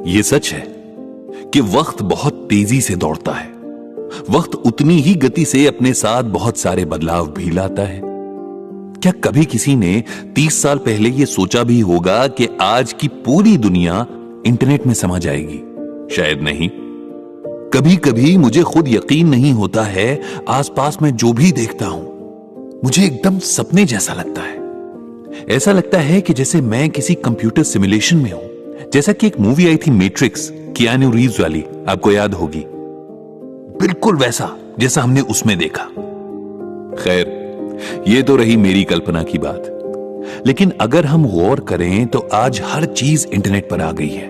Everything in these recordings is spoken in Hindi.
ये सच है कि वक्त बहुत तेजी से दौड़ता है। वक्त उतनी ही गति से अपने साथ बहुत सारे बदलाव भी लाता है। क्या कभी किसी ने 30 साल पहले यह सोचा भी होगा कि आज की पूरी दुनिया इंटरनेट में समा जाएगी? शायद नहीं। कभी कभी मुझे खुद यकीन नहीं होता है, आसपास में जो भी देखता हूं मुझे एकदम सपने जैसा लगता है। ऐसा लगता है कि जैसे मैं किसी कंप्यूटर सिमुलेशन में हूं। जैसा कि एक मूवी आई थी मैट्रिक्स, कियानू रीव्स वाली, आपको याद होगी, बिल्कुल वैसा जैसा हमने उसमें देखा। खैर, यह तो रही मेरी कल्पना की बात, लेकिन अगर हम गौर करें तो आज हर चीज इंटरनेट पर आ गई है।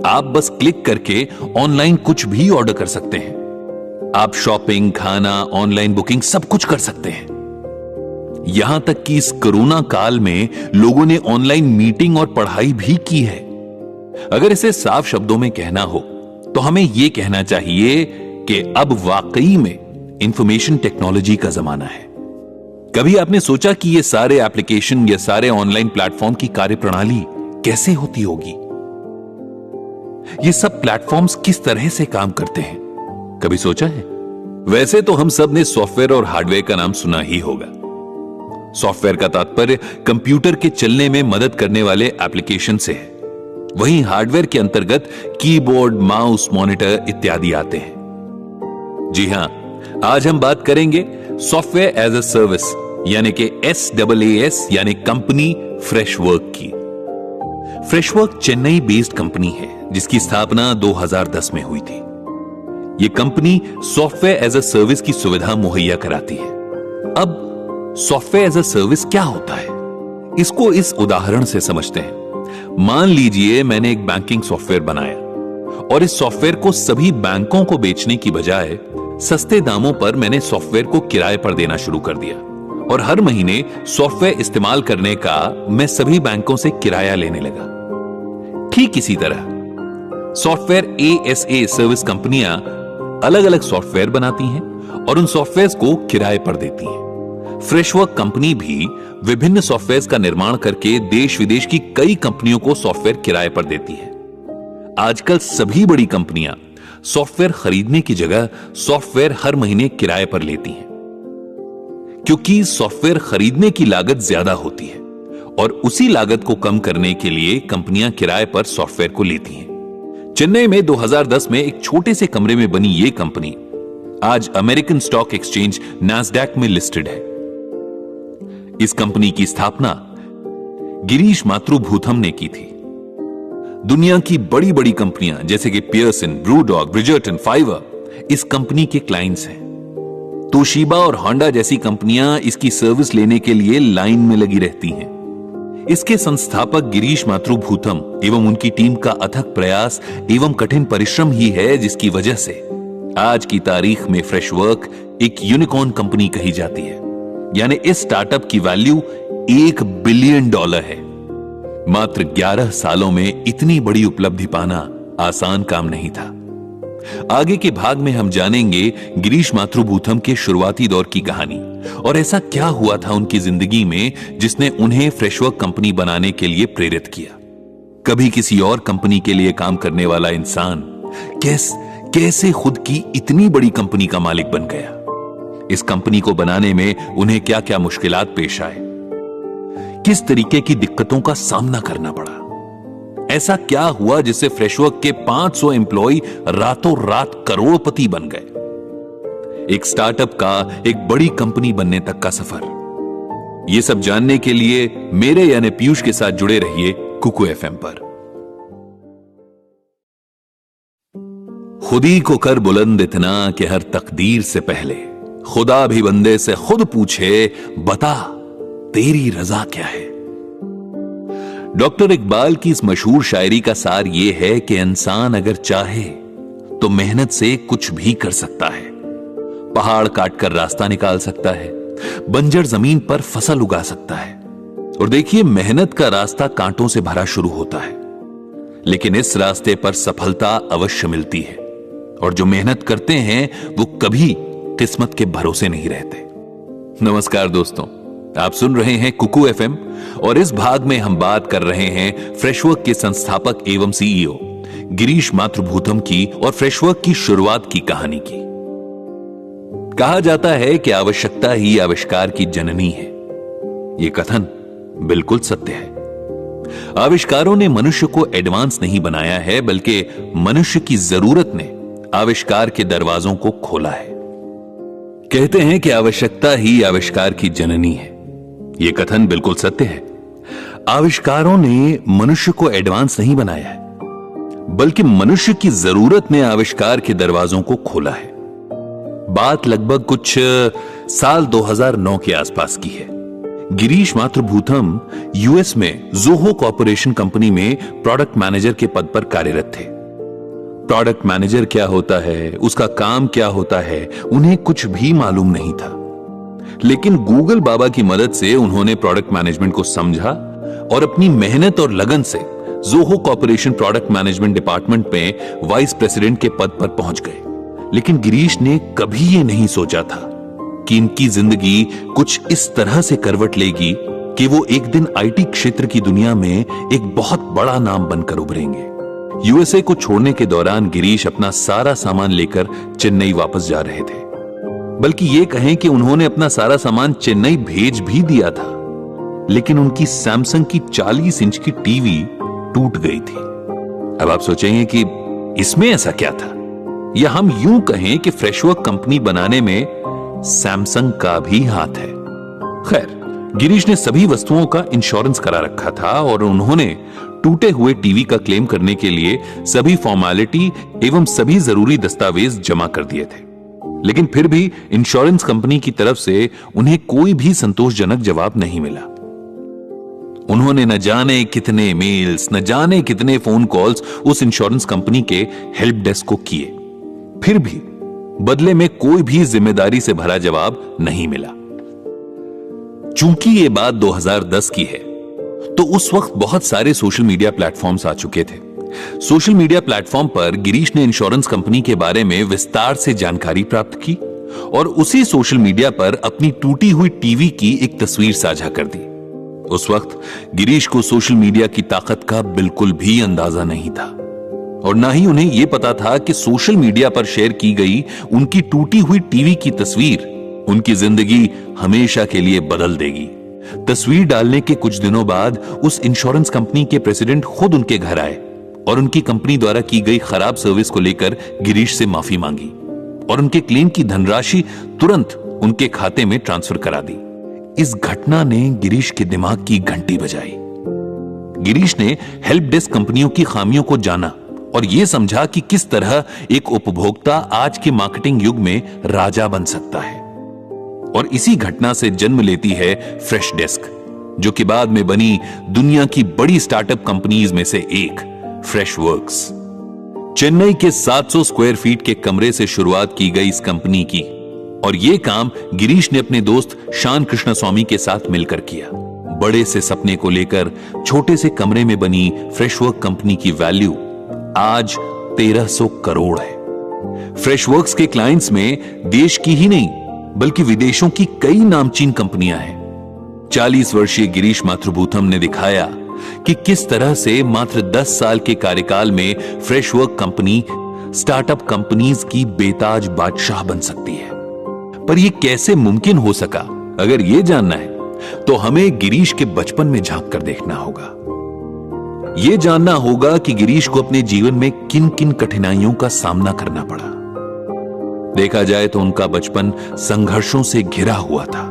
आप बस क्लिक करके ऑनलाइन कुछ भी ऑर्डर कर सकते हैं। आप शॉपिंग, खाना, ऑनलाइन बुकिंग सब कुछ कर सकते हैं। यहां तक कि इस कोरोना काल में लोगों ने ऑनलाइन मीटिंग और पढ़ाई भी की है। अगर इसे साफ शब्दों में कहना हो तो हमें यह कहना चाहिए कि अब वाकई में इंफॉर्मेशन टेक्नोलॉजी का जमाना है। कभी आपने सोचा कि ये सारे एप्लीकेशन या सारे ऑनलाइन प्लेटफॉर्म की कार्यप्रणाली कैसे होती होगी? ये सब प्लेटफॉर्म्स किस तरह से काम करते हैं, कभी सोचा है? वैसे तो हम सब ने सॉफ्टवेयर और हार्डवेयर का नाम सुना ही होगा। सॉफ्टवेयर का तात्पर्य कंप्यूटर के चलने में मदद करने वाले एप्लीकेशन से है। वहीं हार्डवेयर के अंतर्गत कीबोर्ड, माउस, मॉनिटर इत्यादि आते हैं। जी हां, आज हम बात करेंगे सॉफ्टवेयर एज अ सर्विस यानी कि SaaS यानी कंपनी फ्रेशवर्क की। फ्रेशवर्क चेन्नई बेस्ड कंपनी है जिसकी स्थापना 2010 में हुई थी। यह company software as a service की सुविधा मुहैया कराती है। अब सॉफ्टवेयर एज अ सर्विस क्या होता है, इसको इस उदाहरण से समझते हैं। मान लीजिए मैंने एक बैंकिंग सॉफ्टवेयर बनाया और इस सॉफ्टवेयर को सभी बैंकों को बेचने की बजाय सस्ते दामों पर मैंने सॉफ्टवेयर को किराए पर देना शुरू कर दिया और हर महीने सॉफ्टवेयर इस्तेमाल करने का मैं सभी बैंकों से किराया लेने लगा। ठीक इसी तरह सॉफ्टवेयर ASA सर्विस कंपनियां अलग अलग सॉफ्टवेयर बनाती हैं और उन सॉफ्टवेयर को किराए पर देती हैं। फ्रेशवर्क कंपनी भी विभिन्न सॉफ्टवेयर का निर्माण करके देश विदेश की कई कंपनियों को सॉफ्टवेयर किराए पर देती है। आजकल सभी बड़ी कंपनियां सॉफ्टवेयर खरीदने की जगह सॉफ्टवेयर हर महीने किराए पर लेती हैं, क्योंकि सॉफ्टवेयर खरीदने की लागत ज्यादा होती है और उसी लागत को कम करने के लिए कंपनियां किराए पर सॉफ्टवेयर को लेती हैं। चेन्नई में 2010 में एक छोटे से कमरे में बनी यह कंपनी आज अमेरिकन स्टॉक एक्सचेंज नैस्डैक में लिस्टेड है। इस कंपनी की स्थापना गिरीश मातृभूथम ने की थी। दुनिया की बड़ी बड़ी कंपनियां जैसे कि पियर्सन, ब्रूडॉग, ब्रिजर्टन, फाइवर इस कंपनी के क्लाइंट्स हैं। तोशिबा और होंडा जैसी कंपनियां इसकी सर्विस लेने के लिए लाइन में लगी रहती हैं। इसके संस्थापक गिरीश मातृभूथम एवं उनकी टीम का अथक प्रयास एवं कठिन परिश्रम ही है जिसकी वजह से आज की तारीख में फ्रेशवर्क एक यूनिकॉर्न कंपनी कही जाती है। यानी इस स्टार्टअप की वैल्यू $1 बिलियन है। मात्र 11 सालों में इतनी बड़ी उपलब्धि पाना आसान काम नहीं था। आगे के भाग में हम जानेंगे गिरीश मातृभूथम के शुरुआती दौर की कहानी और ऐसा क्या हुआ था उनकी जिंदगी में जिसने उन्हें फ्रेशवर्क कंपनी बनाने के लिए प्रेरित किया। कभी किसी और कंपनी के लिए काम करने वाला इंसान कैसे खुद की इतनी बड़ी कंपनी का मालिक बन गया। इस कंपनी को बनाने में उन्हें क्या क्या मुश्किलात पेश आए, किस तरीके की दिक्कतों का सामना करना पड़ा। ऐसा क्या हुआ जिससे फ्रेशवर्क के 500 एम्प्लॉय रातों रात करोड़पति बन गए। एक स्टार्टअप का एक बड़ी कंपनी बनने तक का सफर। यह सब जानने के लिए मेरे यानी पीयूष के साथ जुड़े रहिए कुकू FM पर। खुदी को कर बुलंद इतना कि हर तकदीर से पहले खुदा भी बंदे से खुद पूछे, बता तेरी रजा क्या है। डॉक्टर इकबाल की इस मशहूर शायरी का सार यह है कि इंसान अगर चाहे तो मेहनत से कुछ भी कर सकता है। पहाड़ काटकर रास्ता निकाल सकता है, बंजर जमीन पर फसल उगा सकता है। और देखिए, मेहनत का रास्ता कांटों से भरा शुरू होता है, लेकिन इस रास्ते पर सफलता अवश्य मिलती है। और जो मेहनत करते हैं वो कभी किस्मत के भरोसे नहीं रहते। नमस्कार दोस्तों, आप सुन रहे हैं कुकू FM और इस भाग में हम बात कर रहे हैं फ्रेशवर्क के संस्थापक एवं CEO गिरीश मातृभूतम की और फ्रेशवर्क की शुरुआत की कहानी की। कहा जाता है कि आवश्यकता ही आविष्कार की जननी है। यह कथन बिल्कुल सत्य है। आविष्कारों ने मनुष्य को एडवांस नहीं बनाया है, बल्कि मनुष्य की जरूरत ने आविष्कार के दरवाजों को खोला है। कहते हैं कि आवश्यकता ही आविष्कार की जननी है। यह कथन बिल्कुल सत्य है। आविष्कारों ने मनुष्य को एडवांस नहीं बनाया है, बल्कि मनुष्य की जरूरत ने आविष्कार के दरवाजों को खोला है। बात लगभग कुछ साल 2009 के आसपास की है। गिरीश मातृभूतम यूएस में जोहो कॉर्पोरेशन कंपनी में प्रोडक्ट मैनेजर के पद पर कार्यरत थे। प्रोडक्ट मैनेजर क्या होता है, उसका काम क्या होता है, उन्हें कुछ भी मालूम नहीं था। लेकिन गूगल बाबा की मदद से उन्होंने प्रोडक्ट मैनेजमेंट को समझा और अपनी मेहनत और लगन से Zoho corporation product management department में वाइस प्रेसिडेंट के पद पर पहुंच गए। लेकिन गिरीश ने कभी यह नहीं सोचा था कि इनकी जिंदगी कुछ इस तरह से करवट लेगी कि वो एक दिन आईटी क्षेत्र की दुनिया में एक बहुत बड़ा नाम बनकर उभरेंगे। यूएसए को छोड़ने के दौरान गिरीश अपना सारा सामान लेकर चेन्नई वापस जा रहे थे। बल्कि ये कहें कि उन्होंने अपना सारा सामान चेन्नई भेज भी दिया था, लेकिन उनकी सैमसंग की 40 इंच की टीवी टूट गई थी। अब आप सोचेंगे कि इसमें ऐसा क्या था, या हम यूं कहें कि फ्रेशवर्क कंपनी बनाने में सैमसंग का भी हाथ है। खैर, गिरीश ने सभी वस्तुओं का इंश्योरेंस करा रखा था और उन्होंने टूटे हुए टीवी का क्लेम करने के लिए सभी फॉर्मेलिटी एवं सभी जरूरी दस्तावेज जमा कर दिए थे। लेकिन फिर भी इंश्योरेंस कंपनी की तरफ से उन्हें कोई भी संतोषजनक जवाब नहीं मिला। उन्होंने न जाने कितने मेल्स, न जाने कितने फोन कॉल्स उस इंश्योरेंस कंपनी के हेल्प डेस्क को किए, फिर भी बदले में कोई भी जिम्मेदारी से भरा जवाब नहीं मिला। चूंकि यह बात 2010 की है, तो उस वक्त बहुत सारे सोशल मीडिया प्लेटफॉर्म्स आ चुके थे। सोशल मीडिया प्लेटफॉर्म पर गिरीश ने इंश्योरेंस कंपनी के बारे में विस्तार से जानकारी प्राप्त की और उसी सोशल मीडिया पर अपनी टूटी हुई टीवी की एक तस्वीर साझा कर दी। उस वक्त गिरीश को सोशल मीडिया की ताकत का बिल्कुल भी अंदाजा नहीं था और ना ही उन्हें यह पता था कि सोशल मीडिया पर शेयर की गई उनकी टूटी हुई टीवी की तस्वीर उनकी जिंदगी हमेशा के लिए बदल देगी। तस्वीर डालने के कुछ दिनों बाद उस इंश्योरेंस कंपनी के प्रेसिडेंट खुद उनके घर आए और उनकी कंपनी द्वारा की गई खराब सर्विस को लेकर गिरीश से माफी मांगी और उनके क्लेम की धनराशि तुरंत उनके खाते में ट्रांसफर करा दी। इस घटना ने गिरीश के दिमाग की घंटी बजाई। गिरीश ने हेल्प डेस्क कंपनियों की खामियों को जाना और यह समझा कि किस तरह एक उपभोक्ता आज के मार्केटिंग युग में राजा बन सकता है। और इसी घटना से जन्म लेती है फ्रेश डेस्क, जो कि बाद में बनी दुनिया की बड़ी स्टार्टअप कंपनीज में से एक फ्रेशवर्क्स। चेन्नई के 700 स्क्वायर फीट के कमरे से शुरुआत की गई इस कंपनी की और यह काम गिरीश ने अपने दोस्त शान कृष्णस्वामी के साथ मिलकर किया। बड़े से सपने को लेकर छोटे से कमरे में बनी फ्रेशवर्क कंपनी की वैल्यू आज 1300 करोड़ है। फ्रेशवर्क्स के क्लाइंट्स में देश की ही नहीं बल्कि विदेशों की कई नामचीन कंपनियां हैं। 40 वर्षीय गिरीश मातृभूतम ने दिखाया कि किस तरह से मात्र 10 साल के कार्यकाल में फ्रेशवर्क कंपनी स्टार्टअप कंपनीज की बेताज बादशाह बन सकती है। पर यह कैसे मुमकिन हो सका, अगर यह जानना है तो हमें गिरीश के बचपन में झांक कर देखना होगा। यह जानना होगा कि गिरीश को अपने जीवन में किन किन कठिनाइयों का सामना करना पड़ा। देखा जाए तो उनका बचपन संघर्षों से घिरा हुआ था।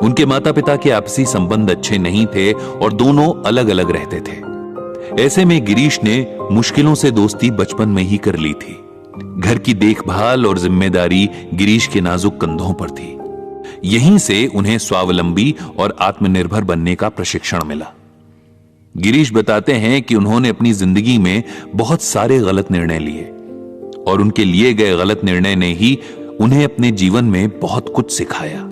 उनके माता पिता के आपसी संबंध अच्छे नहीं थे और दोनों अलग अलग रहते थे। ऐसे में गिरीश ने मुश्किलों से दोस्ती बचपन में ही कर ली थी। घर की देखभाल और जिम्मेदारी गिरीश के नाजुक कंधों पर थी। यहीं से उन्हें स्वावलंबी और आत्मनिर्भर बनने का प्रशिक्षण मिला। गिरीश बताते हैं कि उन्होंने अपनी जिंदगी में बहुत सारे गलत निर्णय लिए और उनके लिए गए गलत निर्णय ने ही उन्हें अपने जीवन में बहुत कुछ सिखाया।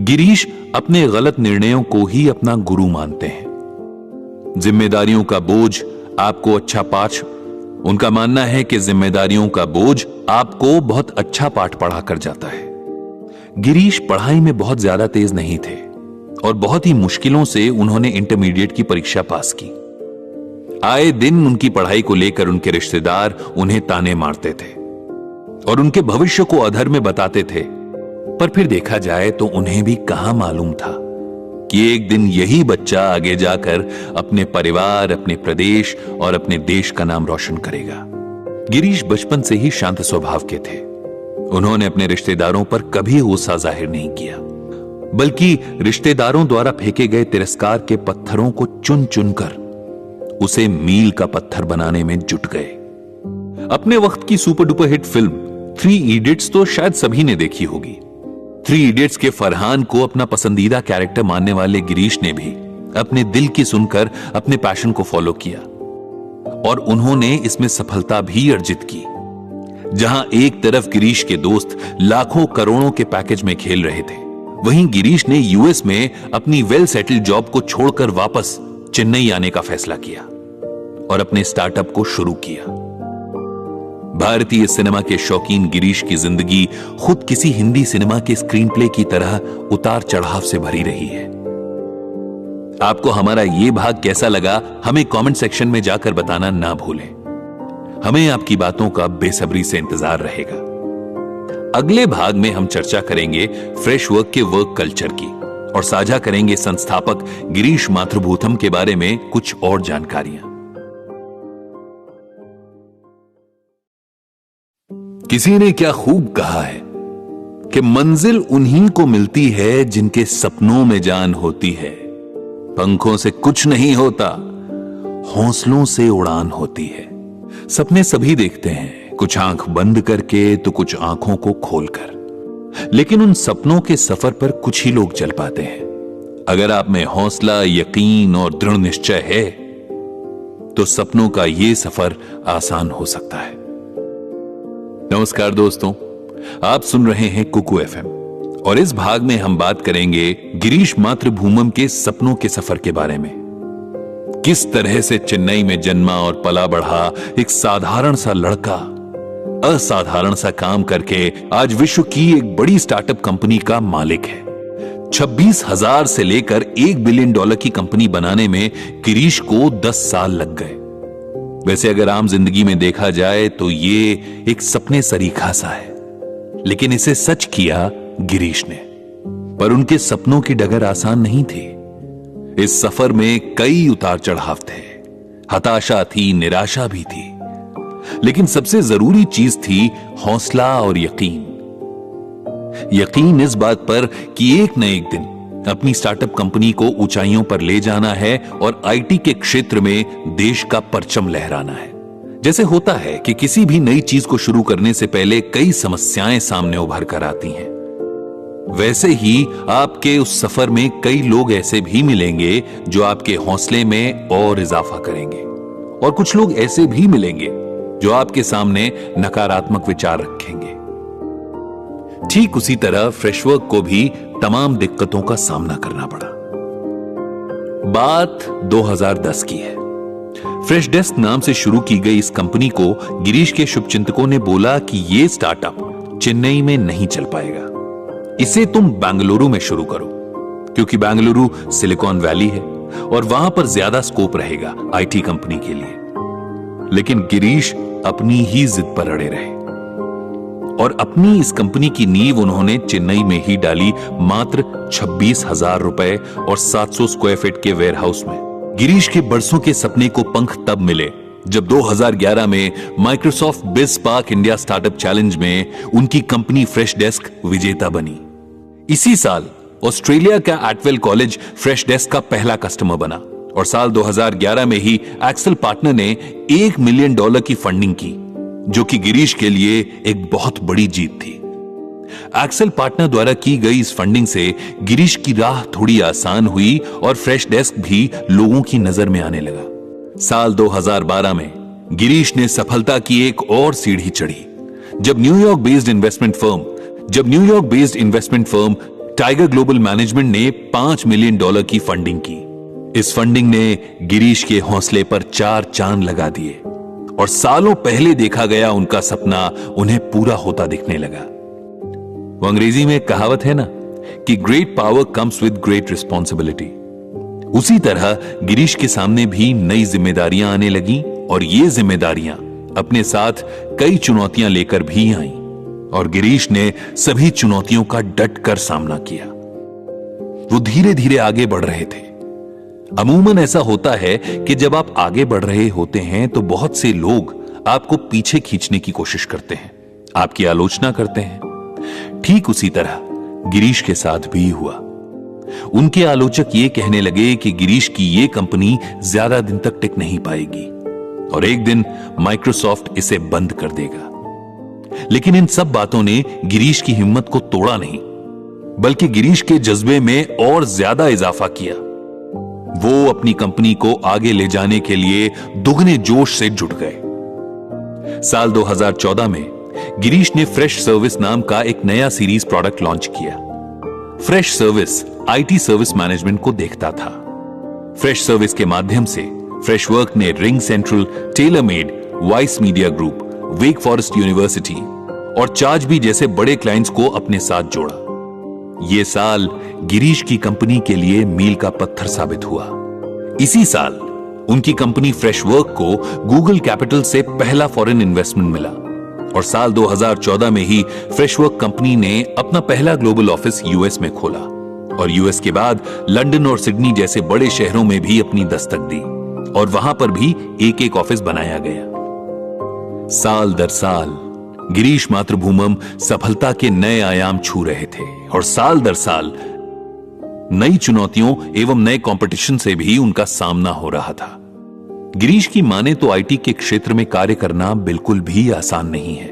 गिरीश अपने गलत निर्णयों को ही अपना गुरु मानते हैं। जिम्मेदारियों का बोझ आपको अच्छा पाठ उनका मानना है कि जिम्मेदारियों का बोझ आपको बहुत अच्छा पाठ पढ़ा कर जाता है। गिरीश पढ़ाई में बहुत ज्यादा तेज नहीं थे और बहुत ही मुश्किलों से उन्होंने इंटरमीडिएट की परीक्षा पास की। आए दिन उनकी पढ़ाई को लेकर उनके रिश्तेदार उन्हें ताने मारते थे और उनके भविष्य को अधर में बताते थे। पर फिर देखा जाए तो उन्हें भी कहां मालूम था कि एक दिन यही बच्चा आगे जाकर अपने परिवार, अपने प्रदेश और अपने देश का नाम रोशन करेगा। गिरीश बचपन से ही शांत स्वभाव के थे। उन्होंने अपने रिश्तेदारों पर कभी गुस्सा जाहिर नहीं किया, बल्कि रिश्तेदारों द्वारा फेंके गए तिरस्कार के पत्थरों को चुन चुनकर उसे मील का पत्थर बनाने में जुट गए। अपने वक्त की super duper hit film 3 idiots तो शायद सभी ने देखी होगी। 3 इडियट्स के फरहान को अपना पसंदीदा कैरेक्टर मानने वाले गिरीश ने भी अपने दिल की सुनकर अपने पैशन को फॉलो किया और उन्होंने इसमें सफलता भी अर्जित की। जहां एक तरफ गिरीश के दोस्त लाखों करोड़ों के पैकेज में खेल रहे थे, वहीं गिरीश ने यूएस में अपनी वेल सेटल्ड जॉब को छोड़कर वापस चेन्नई आने का फैसला किया और अपने स्टार्टअप को शुरू किया। भारतीय सिनेमा के शौकीन गिरीश की जिंदगी खुद किसी हिंदी सिनेमा के स्क्रीन प्ले की तरह उतार चढ़ाव से भरी रही है। आपको हमारा यह भाग कैसा लगा, हमें कमेंट सेक्शन में जाकर बताना ना भूलें। हमें आपकी बातों का बेसब्री से इंतजार रहेगा। अगले भाग में हम चर्चा करेंगे फ्रेशवर्क के वर्क कल्चर की और साझा करेंगे संस्थापक गिरीश माथुरभूथम के बारे में कुछ और जानकारियां। किसी ने क्या खूब कहा है कि मंजिल उन्हीं को मिलती है जिनके सपनों में जान होती है। पंखों से कुछ नहीं होता, हौसलों से उड़ान होती है। सपने सभी देखते हैं, कुछ आंख बंद करके तो कुछ आंखों को खोलकर, लेकिन उन सपनों के सफर पर कुछ ही लोग चल पाते हैं। अगर आप में हौसला, यकीन और दृढ़ निश्चय है तो सपनों का यह सफर आसान हो सकता है। नमस्कार दोस्तों, आप सुन रहे हैं कुकू एफएम और इस भाग में हम बात करेंगे गिरीश माथुरभूथम के सपनों के सफर के बारे में। किस तरह से चेन्नई में जन्मा और पला बढ़ा एक साधारण सा लड़का असाधारण सा काम करके आज विश्व की एक बड़ी स्टार्टअप कंपनी का मालिक है। 26,000 से लेकर $1 बिलियन की कंपनी बनाने में गिरीश को 10 साल लग गए। वैसे अगर आम जिंदगी में देखा जाए तो ये एक सपने सरीखा सा है, लेकिन इसे सच किया गिरीश ने। पर उनके सपनों की डगर आसान नहीं थी। इस सफर में कई उतार चढ़ाव थे, हताशा थी, निराशा भी थी, लेकिन सबसे जरूरी चीज थी हौसला और यकीन। यकीन इस बात पर कि एक न एक दिन अपनी स्टार्टअप कंपनी को ऊंचाइयों पर ले जाना है और आईटी के क्षेत्र में देश का परचम लहराना है। जैसे होता है कि किसी भी नई चीज को शुरू करने से पहले कई समस्याएं सामने उभर कर आती हैं, वैसे ही आपके उस सफर में कई लोग ऐसे भी मिलेंगे जो आपके हौसले में और इजाफा करेंगे, और कुछ लोग ऐसे भी मिलेंगे जो आपके सामने नकारात्मक विचार रखेंगे। ठीक उसी तरह फ्रेशवर्क को भी तमाम दिक्कतों का सामना करना पड़ा। बात 2010 की है। फ्रेश डेस्क नाम से शुरू की गई इस कंपनी को गिरीश के शुभचिंतकों ने बोला कि यह स्टार्टअप चेन्नई में नहीं चल पाएगा, इसे तुम बेंगलुरु में शुरू करो, क्योंकि बेंगलुरु सिलिकॉन वैली है और वहां पर ज्यादा स्कोप रहेगा आईटी कंपनी के लिए। लेकिन गिरीश अपनी ही जिद पर अड़े रहे और अपनी इस कंपनी की नींव उन्होंने चेन्नई में ही डाली, मात्र 26,000 रुपए और 700 स्क्वायर फीट के वेयरहाउस में। गिरीश के बरसों के सपने को पंख तब मिले जब 2011 में माइक्रोसॉफ्ट बिज स्पार्क इंडिया स्टार्टअप चैलेंज में उनकी कंपनी फ्रेश डेस्क विजेता बनी। इसी साल ऑस्ट्रेलिया का एटवेल कॉलेज फ्रेश डेस्क का पहला कस्टमर बना और साल 2011 में ही एक्सेल पार्टनर ने $1 मिलियन की फंडिंग की, जो कि गिरीश के लिए एक बहुत बड़ी जीत थी। एक्सेल पार्टनर द्वारा की गई इस फंडिंग से गिरीश की राह थोड़ी आसान हुई और फ्रेश डेस्क भी लोगों की नजर में आने लगा। साल 2012 में गिरीश ने सफलता की एक और सीढ़ी चढ़ी जब New York based investment firm tiger global management ने $5 मिलियन की फंडिंग की। इस फंडिंग ने गिरीश के हौसले पर 4 चांद लगा दिए और सालों पहले देखा गया उनका सपना उन्हें पूरा होता दिखने लगा। वो अंग्रेजी में एक कहावत है ना कि great power comes with great responsibility. उसी तरह गिरीश के सामने भी नई जिम्मेदारियां आने लगी और ये जिम्मेदारियां अपने साथ कई चुनौतियां लेकर भी आईं और गिरीश ने सभी चुनौतियों का डट कर सामना किया। वो धीरे धीरे आगे बढ़ रहे थे। अमूमन ऐसा होता है कि जब आप आगे बढ़ रहे होते हैं तो बहुत से लोग आपको पीछे खींचने की कोशिश करते हैं, आपकी आलोचना करते हैं। ठीक उसी तरह गिरीश के साथ भी हुआ। उनके आलोचक ये कहने लगे कि गिरीश की ये कंपनी ज्यादा दिन तक टिक नहीं पाएगी और एक दिन माइक्रोसॉफ्ट इसे बंद कर देगा। लेकिन इन सब बातों ने गिरीश की हिम्मत को तोड़ा नहीं, बल्कि गिरीश के जज्बे में और ज्यादा इजाफा किया। वो अपनी कंपनी को आगे ले जाने के लिए दुगने जोश से जुट गए। साल 2014 में गिरीश ने फ्रेश सर्विस नाम का एक नया सीरीज प्रोडक्ट लॉन्च किया। Freshservice IT service management को देखता था। फ्रेश सर्विस के माध्यम से फ्रेश वर्क ने RingCentral, Tailor Made, Vice Media Group, Wake Forest University और चार्जबी जैसे बड़े क्लाइंट्स को अपने साथ जोड़ा। यह साल गिरीश की कंपनी के लिए मील का पत्थर साबित हुआ। इसी साल उनकी कंपनी फ्रेश वर्क को गूगल कैपिटल से पहला फॉरेन इन्वेस्टमेंट मिला और साल 2014 में ही फ्रेश वर्क कंपनी ने अपना पहला ग्लोबल ऑफिस यूएस में खोला और यूएस के बाद लंदन और सिडनी जैसे बड़े शहरों में भी अपनी दस्तक दी और वहां पर भी एक एक ऑफिस बनाया गया। साल दर साल गिरीश मातृभूमम सफलता के नए आयाम छू रहे थे और साल दर साल नई चुनौतियों एवं नए कंपटीशन से भी उनका सामना हो रहा था। गिरीश की माने तो आईटी के क्षेत्र में कार्य करना बिल्कुल भी आसान नहीं है।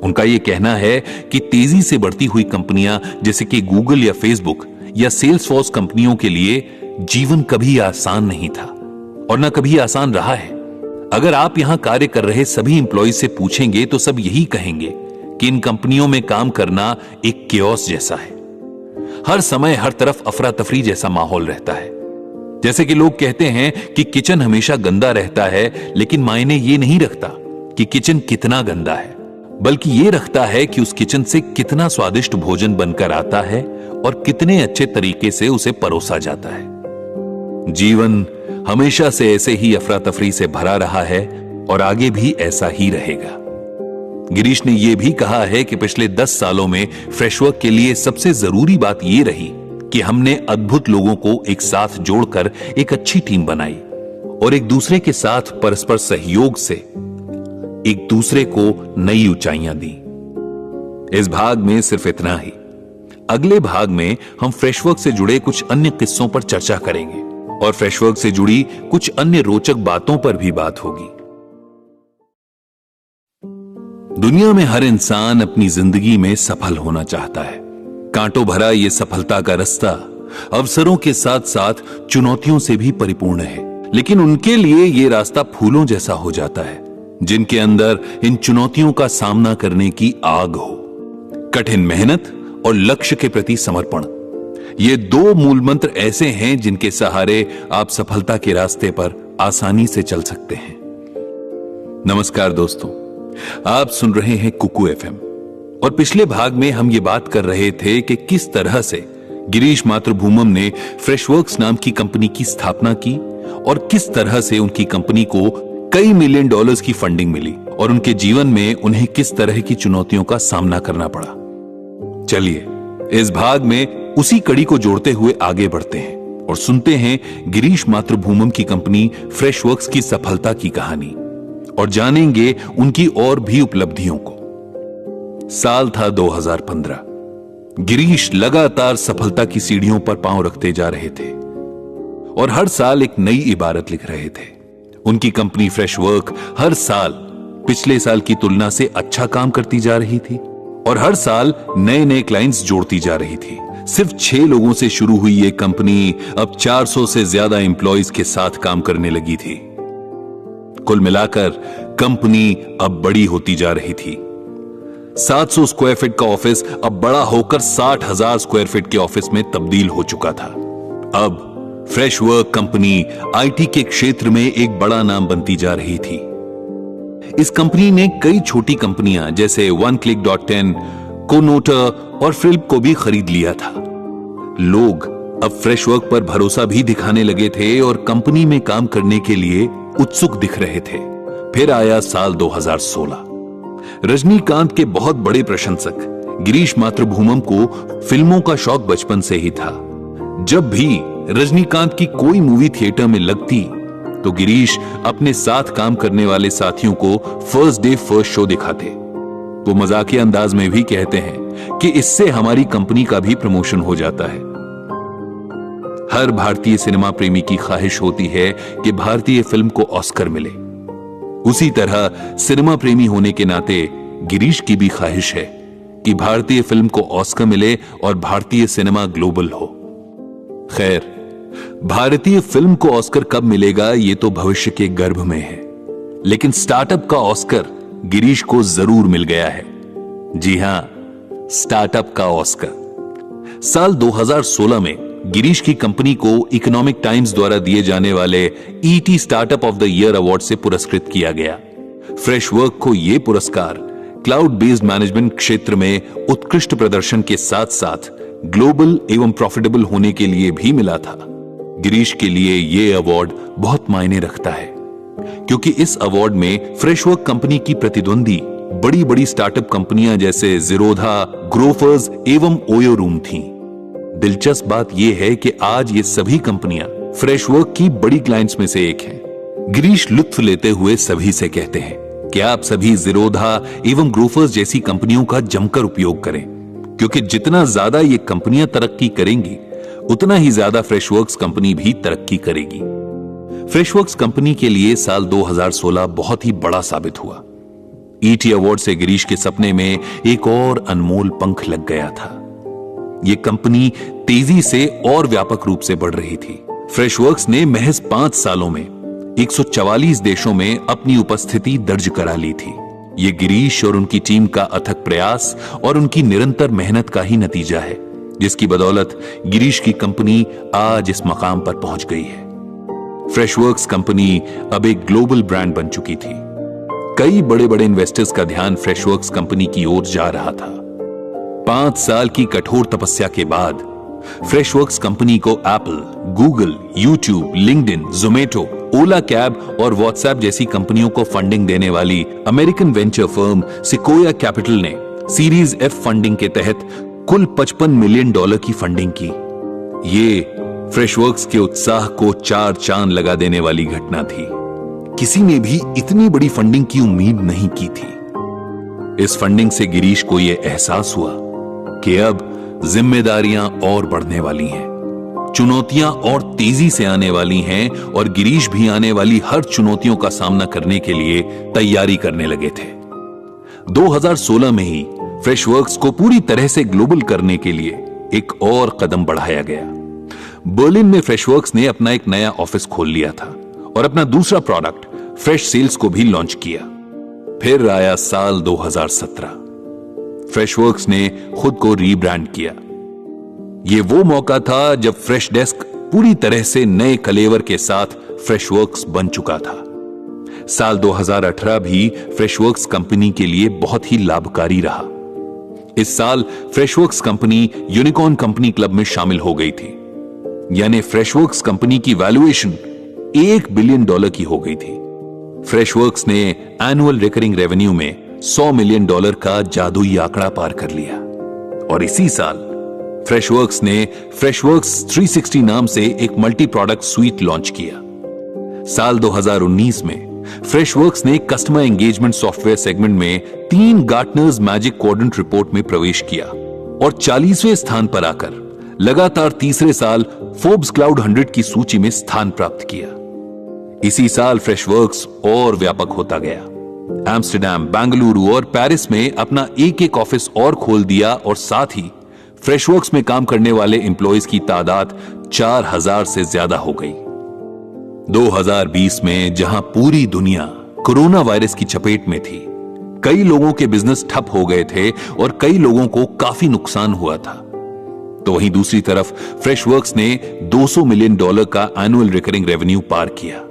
उनका यह कहना है कि तेजी से बढ़ती हुई कंपनियां जैसे कि गूगल या फेसबुक या सेल्सफोर्स कंपनियों के लिए जीवन कभी आसान नहीं था और न कभी आसान रहा है। अगर आप यहां कार्य कर रहे सभी एम्प्लॉय से पूछेंगे तो सब यही कहेंगे कि इन कंपनियों में काम करना एक केओस जैसा है। हर समय हर तरफ अफरा तफरी जैसा माहौल रहता है। जैसे कि लोग कहते हैं कि किचन हमेशा गंदा रहता है, लेकिन मायने ये नहीं रखता कि किचन कितना गंदा है, बल्कि ये रखता है कि उस किचन से कितना स्वादिष्ट भोजन बनकर आता है और कितने अच्छे तरीके से उसे परोसा जाता है। जीवन हमेशा से ऐसे ही अफरा तफरी से भरा रहा है और आगे भी ऐसा ही रहेगा। गिरीश ने यह भी कहा है कि पिछले 10 सालों में फ्रेशवर्क के लिए सबसे जरूरी बात यह रही कि हमने अद्भुत लोगों को एक साथ जोड़कर एक अच्छी टीम बनाई और एक दूसरे के साथ परस्पर सहयोग से एक दूसरे को नई ऊंचाइयां दी। इस भाग में सिर्फ इतना ही। अगले भाग में हम फ्रेशवर्क से जुड़े कुछ अन्य किस्सों पर चर्चा करेंगे और फ्रेशवर्क से जुड़ी कुछ अन्य रोचक बातों पर भी बात होगी। दुनिया में हर इंसान अपनी जिंदगी में सफल होना चाहता है। कांटों भरा ये सफलता का रास्ता अवसरों के साथ साथ चुनौतियों से भी परिपूर्ण है, लेकिन उनके लिए ये रास्ता फूलों जैसा हो जाता है जिनके अंदर इन चुनौतियों का सामना करने की आग हो। कठिन मेहनत और लक्ष्य के प्रति समर्पण, ये दो मूल मंत्र ऐसे हैं जिनके सहारे आप सफलता के रास्ते पर आसानी से चल सकते हैं। नमस्कार दोस्तों, आप सुन रहे हैं कुकू एफएम और पिछले भाग में हम ये बात कर रहे थे कि किस तरह से गिरीश मातृभूमम ने फ्रेशवर्क्स नाम की कंपनी की स्थापना की और किस तरह से उनकी कंपनी को कई मिलियन डॉलर्स की फंडिंग मिली और उनके जीवन में उन्हें किस तरह की चुनौतियों का सामना करना पड़ा। चलिए इस भाग में उसी कड़ी को जोड़ते हुए आगे बढ़ते हैं और सुनते हैं गिरीश मातृभूमम की कंपनी फ्रेशवर्क्स की सफलता की कहानी और जानेंगे उनकी और भी उपलब्धियों को। साल था 2015। गिरीश लगातार सफलता की सीढ़ियों पर पांव रखते जा रहे थे और हर साल एक नई इबारत लिख रहे थे। उनकी कंपनी फ्रेशवर्क हर साल पिछले साल की तुलना से अच्छा काम करती जा रही थी और हर साल नए नए क्लाइंट्स जोड़ती जा रही थी। सिर्फ 6 लोगों से शुरू हुई ये कंपनी अब 400 से ज्यादा एम्प्लॉइज के साथ काम करने लगी थी। कुल मिलाकर कंपनी अब बड़ी होती जा रही थी। 700 स्क्वायर फीट का ऑफिस अब बड़ा होकर 60,000 स्क्वायर फीट के ऑफिस में तब्दील हो चुका था। अब फ्रेशवर्क कंपनी आईटी के क्षेत्र में एक बड़ा नाम बनती जा रही थी। इस कंपनी ने कई छोटी कंपनियां जैसे OneClick.in, कोनोटा और फ्लिप को भी खरीद लिया था। लोग अब फ्रेशवर्क पर भरोसा भी दिखाने लगे थे और कंपनी में काम करने के लिए उत्सुक दिख रहे थे। फिर आया साल 2016। रजनीकांत के बहुत बड़े प्रशंसक गिरीश मातृभूमम को फिल्मों का शौक बचपन से ही था। जब भी रजनीकांत की कोई मूवी थिएटर में लगती तो गिरीश अपने साथ काम करने वाले साथियों को फर्स्ट डे फर्स्ट शो दिखाते। वो मजाकिया अंदाज में भी कहते हैं कि इससे हमारी कंपनी का भी प्रमोशन हो जाता है। हर भारतीय सिनेमा प्रेमी की ख्वाहिश होती है कि भारतीय फिल्म को ऑस्कर मिले। उसी तरह सिनेमा प्रेमी होने के नाते गिरीश की भी ख्वाहिश है कि भारतीय फिल्म को ऑस्कर मिले और भारतीय सिनेमा ग्लोबल हो। खैर, भारतीय फिल्म को ऑस्कर कब मिलेगा ये तो भविष्य के गर्भ में है, लेकिन स्टार्टअप का ऑस्कर गिरीश को जरूर मिल गया है। जी हां, स्टार्टअप का ऑस्कर। साल 2016 में गिरीश की कंपनी को इकोनॉमिक टाइम्स द्वारा दिए जाने वाले ET startup of the year award से पुरस्कृत किया गया। फ्रेशवर्क को यह पुरस्कार क्लाउड बेस्ड मैनेजमेंट क्षेत्र में उत्कृष्ट प्रदर्शन के साथ साथ ग्लोबल एवं प्रॉफिटेबल होने के लिए भी मिला था। गिरीश के लिए यह अवार्ड बहुत मायने रखता है, क्योंकि इस अवार्ड में फ्रेशवर्क कंपनी की प्रतिद्वंदी बड़ी बड़ी स्टार्टअप कंपनियां जैसे ज़ीरोधा, ग्रोफर्स एवं ओयो रूम थीं। दिलचस्प बात यह है कि आज ये सभी कंपनियां फ्रेशवर्क की बड़ी क्लाइंट्स में से एक हैं। गिरीश लुत्फ लेते हुए सभी से कहते हैं कि आप सभी ज़ीरोधा एवं ग्रोफर्स जैसी कंपनियों का जमकर उपयोग करें, क्योंकि जितना ज्यादा ये कंपनियां तरक्की करेंगी उतना ही ज्यादा फ्रेशवर्क्स कंपनी भी तरक्की करेगी। फ्रेशवर्क्स कंपनी के लिए साल 2016 बहुत ही बड़ा साबित हुआ। ईटी अवार्ड से गिरीश के सपने में एक और अनमोल पंख लग गया था। यह कंपनी तेजी से और व्यापक रूप से बढ़ रही थी। फ्रेशवर्क्स ने महज 5 सालों में 144 देशों में अपनी उपस्थिति दर्ज करा ली थी। ये गिरीश और उनकी टीम का अथक प्रयास और उनकी निरंतर मेहनत का ही नतीजा है, जिसकी बदौलत गिरीश की कंपनी आज इस मकाम पर पहुंच गई है। फ्रेशवर्क्स कंपनी अब एक ग्लोबल ब्रांड बन चुकी थी। कई बड़े बड़े इन्वेस्टर्स का ध्यान फ्रेशवर्क्स कंपनी की ओर जा रहा था। 5 साल की कठोर तपस्या के बाद फ्रेशवर्क्स कंपनी को Apple, Google, YouTube, LinkedIn, Zomato, Ola cab और व्हाट्सएप जैसी कंपनियों को फंडिंग देने वाली American venture firm Sequoia Capital ने सीरीज एफ फंडिंग के तहत कुल $55 मिलियन की फंडिंग की। ये फ्रेशवर्क्स के उत्साह को 4 चांद लगा देने वाली घटना थी। किसी ने भी इतनी बड़ी फंडिंग की उम्मीद नहीं की थी। इस फंडिंग से गिरीश को यह एहसास हुआ कि अब जिम्मेदारियां और बढ़ने वाली हैं, चुनौतियां और तेजी से आने वाली हैं और गिरीश भी आने वाली हर चुनौतियों का सामना करने के लिए तैयारी करने लगे थे। 2016 में ही फ्रेशवर्क्स को पूरी तरह से ग्लोबल करने के लिए एक और कदम बढ़ाया गया। बर्लिन में फ्रेशवर्क्स ने अपना एक नया ऑफिस खोल लिया था और अपना दूसरा प्रोडक्ट फ्रेश सेल्स को भी लॉन्च किया। फिर आया साल 2017। फ्रेशवर्क्स ने खुद को रीब्रांड किया। यह वो मौका था जब फ्रेश डेस्क पूरी तरह से नए कलेवर के साथ फ्रेशवर्क्स बन चुका था। साल 2018 भी फ्रेशवर्क्स कंपनी के लिए बहुत ही लाभकारी रहा। इस साल Freshworks company unicorn company club में शामिल हो गई थी, यानी फ्रेशवर्क्स कंपनी की वैल्यूएशन $1 बिलियन की हो गई थी। फ्रेशवर्क्स ने एनुअल रिकरिंग रेवेन्यू में $100 मिलियन का जादुई आंकड़ा पार कर लिया और इसी साल फ्रेशवर्क्स ने फ्रेशवर्क्स 360 नाम से एक मल्टी प्रोडक्ट स्वीट लॉन्च किया। साल 2019 में फ्रेशवर्क्स ने कस्टमर एंगेजमेंट सॉफ्टवेयर सेगमेंट में 3 गार्टनर्स मैजिक क्वाड्रेंट रिपोर्ट में प्रवेश किया और 40वें स्थान पर आकर लगातार तीसरे साल फोर्ब्स क्लाउड 100 की सूची में स्थान प्राप्त किया। इसी साल फ्रेशवर्क्स और व्यापक होता गया। एम्स्टरडैम, बेंगलुरु और पेरिस में अपना एक ऑफिस और खोल दिया और साथ ही फ्रेशवर्क्स में काम करने वाले एम्प्लॉइज की तादाद 4000 से ज्यादा हो गई। 2020 में जहां पूरी दुनिया कोरोना वायरस की चपेट में थी, कई लोगों के बिजनेस ठप हो गए थे और कई लोगों को काफी नुकसान हुआ था, तो वहीं दूसरी तरफ फ्रेशवर्क्स ने $200 मिलियन का एनुअल रिकरिंग रेवेन्यू पार किया।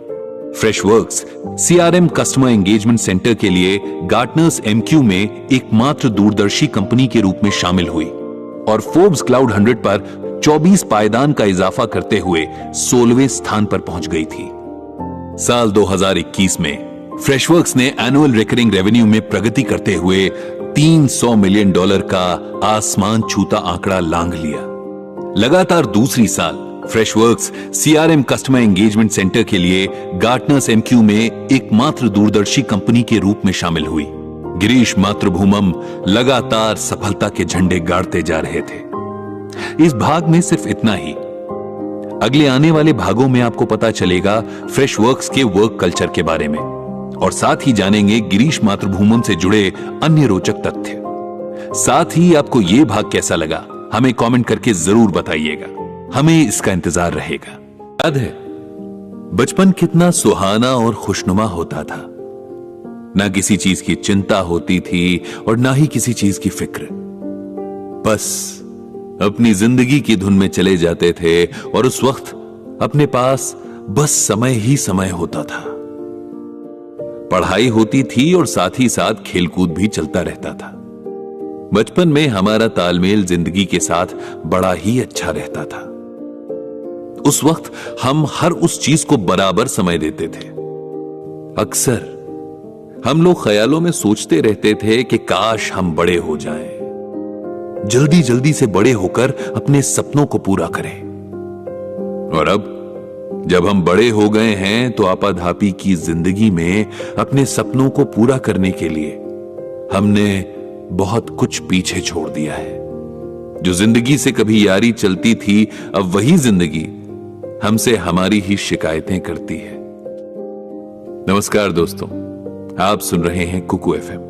Freshworks CRM customer engagement centre के लिए गार्टनर्स MQ में एकमात्र दूरदर्शी कंपनी के रूप में शामिल हुई और फोर्ब्स क्लाउड 100 पर 24 पायदान का इजाफा करते हुए 16वें स्थान पर पहुंच गई थी। साल 2021 में फ्रेशवर्क्स ने एनुअल रिकरिंग रेवेन्यू में प्रगति करते हुए $300 मिलियन का आसमान छूता आंकड़ा लांघ लिया। लगातार दूसरी साल Freshworks CRM customer engagement centre के लिए गार्टनर्स MQ में एकमात्र दूरदर्शी कंपनी के रूप में शामिल हुई। गिरीश मातृभूमम लगातार सफलता के झंडे गाड़ते जा रहे थे। इस भाग में सिर्फ इतना ही। अगले आने वाले भागों में आपको पता चलेगा फ्रेशवर्क्स के वर्क कल्चर के बारे में, और साथ ही जानेंगे गिरीश मातृभूमम से जुड़े अन्य रोचक तथ्य। साथ ही आपको यह भाग कैसा लगा हमें कमेंट करके जरूर बताइएगा, हमें इसका इंतजार रहेगा। याद है बचपन कितना सुहाना और खुशनुमा होता था। ना किसी चीज की चिंता होती थी और ना ही किसी चीज की फिक्र। बस अपनी जिंदगी की धुन में चले जाते थे और उस वक्त अपने पास बस समय ही समय होता था। पढ़ाई होती थी और साथ ही साथ खेलकूद भी चलता रहता था। बचपन में हमारा तालमेल जिंदगी के साथ बड़ा ही अच्छा रहता था। उस वक्त हम हर उस चीज को बराबर समय देते थे। अक्सर हम लोग ख्यालों में सोचते रहते थे कि काश हम बड़े हो जाएं, जल्दी जल्दी से बड़े होकर अपने सपनों को पूरा करें। और अब जब हम बड़े हो गए हैं तो आपाधापी की जिंदगी में अपने सपनों को पूरा करने के लिए हमने बहुत कुछ पीछे छोड़ दिया है। जो जिंदगी से कभी यारी चलती थी, अब वही जिंदगी हमसे हमारी ही शिकायतें करती है। नमस्कार दोस्तों, आप सुन रहे हैं कुकू FM।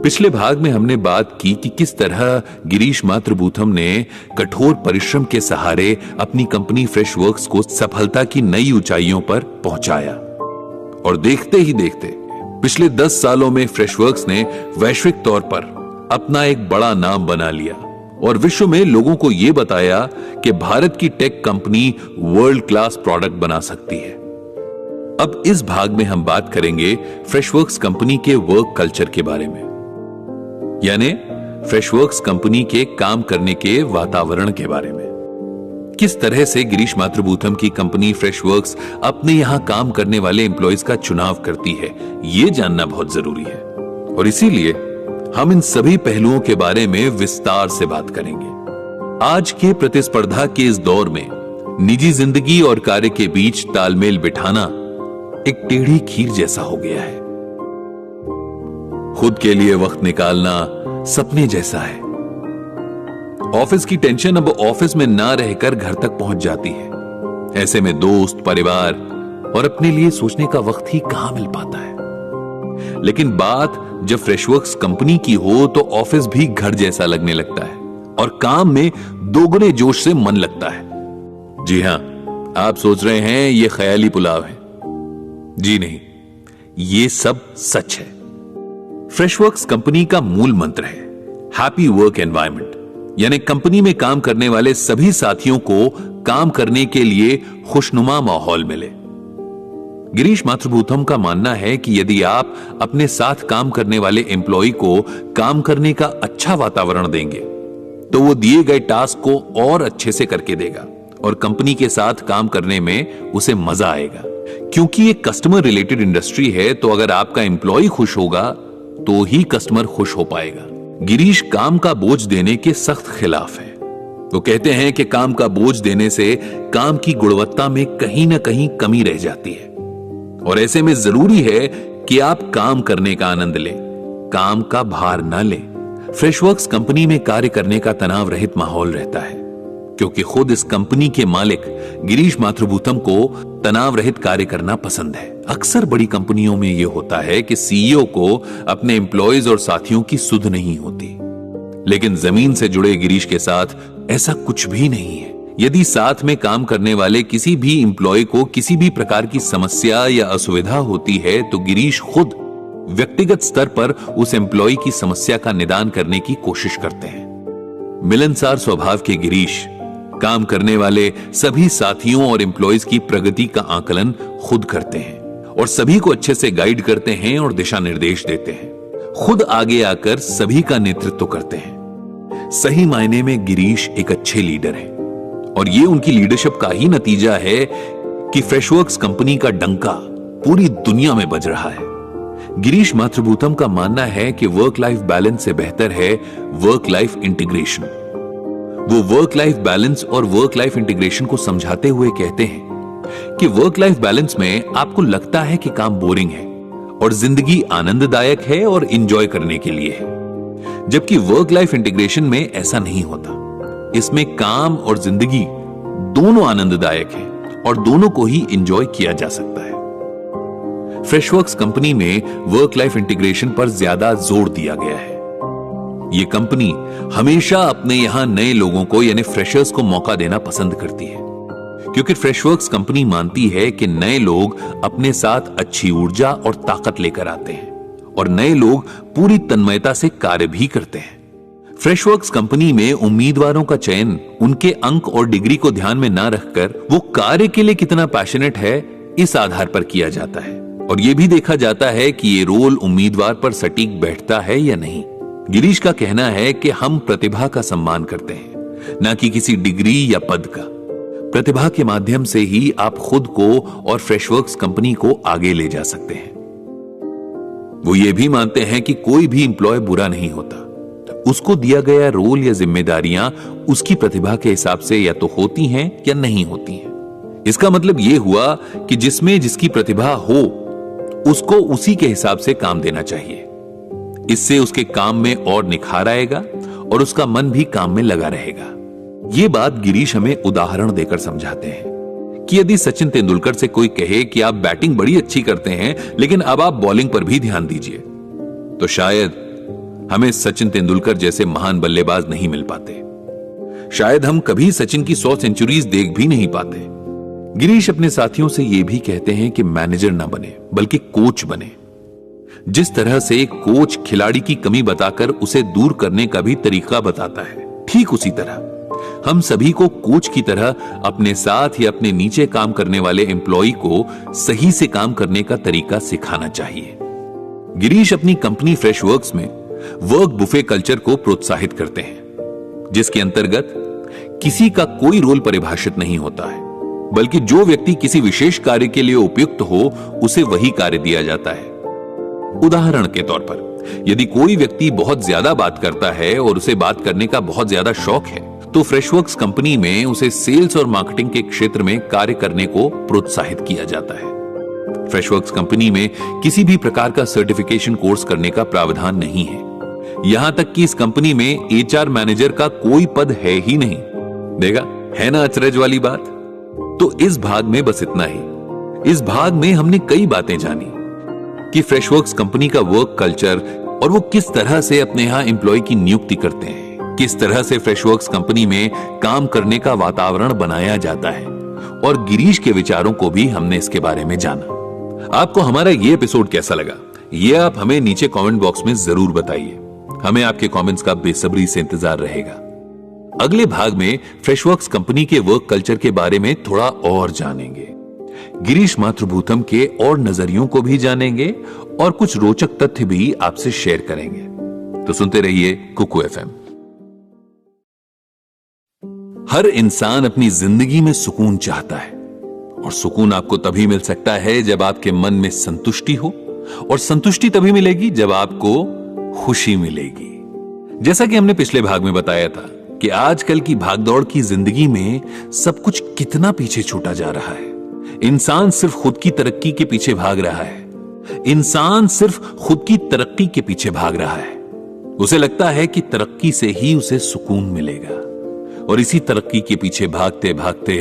पिछले भाग में हमने बात की कि किस तरह गिरीश मातृभूमम ने कठोर परिश्रम के सहारे अपनी कंपनी फ्रेशवर्क्स को सफलता की नई ऊंचाइयों पर पहुंचाया। और देखते ही देखते पिछले 10 सालों में फ्रेशवर्क्स ने वैश्विक तौर पर अपना एक बड़ा नाम बना लिया और विश्व में लोगों को यह बताया कि भारत की tech company world class product बना सकती है। अब इस भाग में हम बात करेंगे फ्रेशवर्क्स कंपनी के वर्क कल्चर के बारे में, यानी फ्रेशवर्क्स कंपनी के काम करने के वातावरण के बारे में। किस तरह से गिरीश मातृभूमम की कंपनी फ्रेशवर्क्स अपने यहां काम करने वाले एम्प्लॉयज का चुनाव करती है, यह जानना बहुत जरूरी है। और इसीलिए हम इन सभी पहलुओं के बारे में विस्तार से बात करेंगे। आज के प्रतिस्पर्धा के इस दौर में निजी जिंदगी और कार्य के बीच तालमेल बिठाना एक टेढ़ी खीर जैसा हो गया है। खुद के लिए वक्त निकालना सपने जैसा है। ऑफिस की टेंशन अब ऑफिस में ना रहकर घर तक पहुंच जाती है। ऐसे में दोस्त, परिवार और अपने लिए सोचने का वक्त ही कहां मिल पाता है। लेकिन बात जब फ्रेशवर्क्स कंपनी की हो तो ऑफिस भी घर जैसा लगने लगता है और काम में दोगुने जोश से मन लगता है। जी हां, आप सोच रहे हैं ये ख्याली पुलाव है। जी नहीं, ये सब सच है। फ्रेशवर्क्स कंपनी का मूल मंत्र है हैप्पी वर्क एनवायरनमेंट, यानी कंपनी में काम करने वाले सभी साथियों को काम करने के लिए खुशनुमा माहौल मिले। गिरीश मातृभूमम का मानना है कि यदि आप अपने साथ काम करने वाले एम्प्लॉय को काम करने का अच्छा वातावरण देंगे तो वो दिए गए टास्क को और अच्छे से करके देगा और कंपनी के साथ काम करने में उसे मजा आएगा। क्योंकि ये कस्टमर रिलेटेड इंडस्ट्री है, तो अगर आपका एम्प्लॉय खुश होगा तो ही कस्टमर खुश हो पाएगा। गिरीश काम का बोझ देने के सख्त खिलाफ है। वो कहते हैं कि काम का बोझ देने से काम की गुणवत्ता में कहीं ना कहीं कमी रह जाती है और ऐसे में जरूरी है कि आप काम करने का आनंद लें, काम का भार ना लें। फ्रेशवर्क्स कंपनी में कार्य करने का तनाव रहित माहौल रहता है क्योंकि खुद इस कंपनी के मालिक गिरीश मातृभूमम को तनाव रहित कार्य करना पसंद है। अक्सर बड़ी कंपनियों में यह होता है कि सीईओ को अपने एम्प्लॉयज और साथियों की सुध नहीं होती, लेकिन जमीन से जुड़े गिरीश के साथ ऐसा कुछ भी नहीं है। यदि साथ में काम करने वाले किसी भी एम्प्लॉय को किसी भी प्रकार की समस्या या असुविधा होती है तो गिरीश खुद व्यक्तिगत स्तर पर उस एम्प्लॉय की समस्या का निदान करने की कोशिश करते हैं। मिलनसार स्वभाव के गिरीश काम करने वाले सभी साथियों और एम्प्लॉयज की प्रगति का आकलन खुद करते हैं और सभी को अच्छे से गाइड करते हैं और दिशा निर्देश देते हैं। खुद आगे आकर सभी का नेतृत्व करते हैं। सही मायने में गिरीश एक अच्छे लीडर हैं। और ये उनकी लीडरशिप का ही नतीजा है कि फ्रेशवर्क्स कंपनी का डंका पूरी दुनिया में बज रहा है। गिरीश माथुरभूतम का मानना है कि वर्क लाइफ बैलेंस से बेहतर है वर्क लाइफ इंटीग्रेशन। वो वर्क लाइफ बैलेंस और वर्क लाइफ इंटीग्रेशन को समझाते हुए कहते हैं कि वर्क लाइफ बैलेंस में आपको लगता है कि काम बोरिंग है और जिंदगी आनंददायक है और एंजॉय करने के लिए है, जबकि वर्क लाइफ इंटीग्रेशन में ऐसा नहीं होता। इसमें काम और जिंदगी दोनों आनंददायक है और दोनों को ही एंजॉय किया जा सकता है। फ्रेशवर्क्स कंपनी में वर्क लाइफ इंटीग्रेशन पर ज्यादा जोर दिया गया है। यह कंपनी हमेशा अपने यहां नए लोगों को यानी फ्रेशर्स को मौका देना पसंद करती है, क्योंकि फ्रेशवर्क्स कंपनी मानती है कि नए लोग अपने साथ अच्छी ऊर्जा और ताकत लेकर आते हैं और नए लोग पूरी तन्मयता से कार्य भी करते हैं। फ्रेशवर्क्स कंपनी में उम्मीदवारों का चयन उनके अंक और डिग्री को ध्यान में ना रखकर वो कार्य के लिए कितना पैशनेट है इस आधार पर किया जाता है, और यह भी देखा जाता है कि ये रोल उम्मीदवार पर सटीक बैठता है या नहीं। गिरीश का कहना है कि हम प्रतिभा का सम्मान करते हैं, ना कि किसी डिग्री या पद का। प्रतिभा के माध्यम से ही आप खुद को और फ्रेशवर्क्स कंपनी को आगे ले जा सकते हैं। वो ये भी मानते हैं कि कोई भी एम्प्लॉय बुरा नहीं होता, उसको दिया गया रोल या जिम्मेदारियां उसकी प्रतिभा के हिसाब से या तो होती हैं या नहीं होती हैं। इसका मतलब यह हुआ कि जिसमें जिसकी प्रतिभा हो उसको उसी के हिसाब से काम देना चाहिए। इससे उसके काम में और निखार आएगा और उसका मन भी काम में लगा रहेगा। यह बात गिरीश हमें उदाहरण देकर समझाते हैं कि यदि सचिन तेंदुलकर से कोई कहे कि आप बैटिंग बड़ी अच्छी करते हैं लेकिन अब आप बॉलिंग पर भी ध्यान दीजिए, तो शायद हमें सचिन तेंदुलकर जैसे महान बल्लेबाज नहीं मिल पाते। शायद हम कभी सचिन की 100 सेंचुरीज देख भी नहीं पाते। गिरीश अपने साथियों से यह भी कहते हैं कि मैनेजर ना बने बल्कि कोच बने। जिस तरह से एक कोच खिलाड़ी की कमी बताकर उसे दूर करने का भी तरीका बताता है, ठीक उसी तरह हम सभी को कोच की तरह अपने साथ या अपने नीचे काम करने वाले एम्प्लॉय को सही से काम करने का तरीका सिखाना चाहिए। गिरीश अपनी कंपनी फ्रेशवर्क्स में वर्क बुफे कल्चर को प्रोत्साहित करते हैं, जिसके अंतर्गत किसी का कोई रोल परिभाषित नहीं होता है, बल्कि जो व्यक्ति किसी विशेष कार्य के लिए उपयुक्त हो उसे वही कार्य दिया जाता है। उदाहरण के तौर पर यदि कोई व्यक्ति बहुत ज्यादा बात करता है और उसे बात करने का बहुत ज्यादा शौक है, तो फ्रेशवर्क्स कंपनी में उसे सेल्स और मार्केटिंग के क्षेत्र में कार्य करने को प्रोत्साहित किया जाता है। फ्रेशवर्क्स कंपनी में किसी भी प्रकार का सर्टिफिकेशन कोर्स करने का प्रावधान नहीं है। यहां तक कि इस कंपनी में एचआर मैनेजर का कोई पद है ही नहीं। देगा है ना अचरज वाली बात। तो इस भाग में बस इतना ही। इस भाग में हमने कई बातें जानी कि फ्रेशवर्क्स कंपनी का वर्क कल्चर और वो किस तरह से अपने यहां एम्प्लॉय की नियुक्ति करते हैं, किस तरह से फ्रेशवर्क्स कंपनी में काम करने का वातावरण बनाया जाता है, और गिरीश के विचारों को भी हमने इसके बारे में जाना। आपको हमारा ये एपिसोड कैसा लगा, ये आप हमें नीचे कमेंट बॉक्स में जरूर बताइए। हमें आपके कमेंट्स का बेसब्री से इंतजार रहेगा। अगले भाग में फ्रेशवर्क्स कंपनी के वर्क कल्चर के बारे में थोड़ा और जानेंगे, गिरीश माथुरभूतम के और नजरियों को भी जानेंगे और कुछ रोचक तथ्य भी आपसे शेयर करेंगे। तो सुनते रहिए कुकू एफएम। हर इंसान अपनी जिंदगी में सुकून चाहता है, और सुकून आपको तभी मिल सकता है जब आपके मन में संतुष्टि हो, और संतुष्टि तभी मिलेगी जब आपको खुशी मिलेगी। जैसा कि हमने पिछले भाग में बताया था कि आजकल की भागदौड़ की जिंदगी में सब कुछ कितना पीछे छूटा जा रहा है। इंसान सिर्फ खुद की तरक्की के पीछे भाग रहा है। इंसान सिर्फ खुद की तरक्की के पीछे भाग रहा है। उसे लगता है कि तरक्की से ही उसे सुकून मिलेगा, और इसी तरक्की के पीछे भागते भागते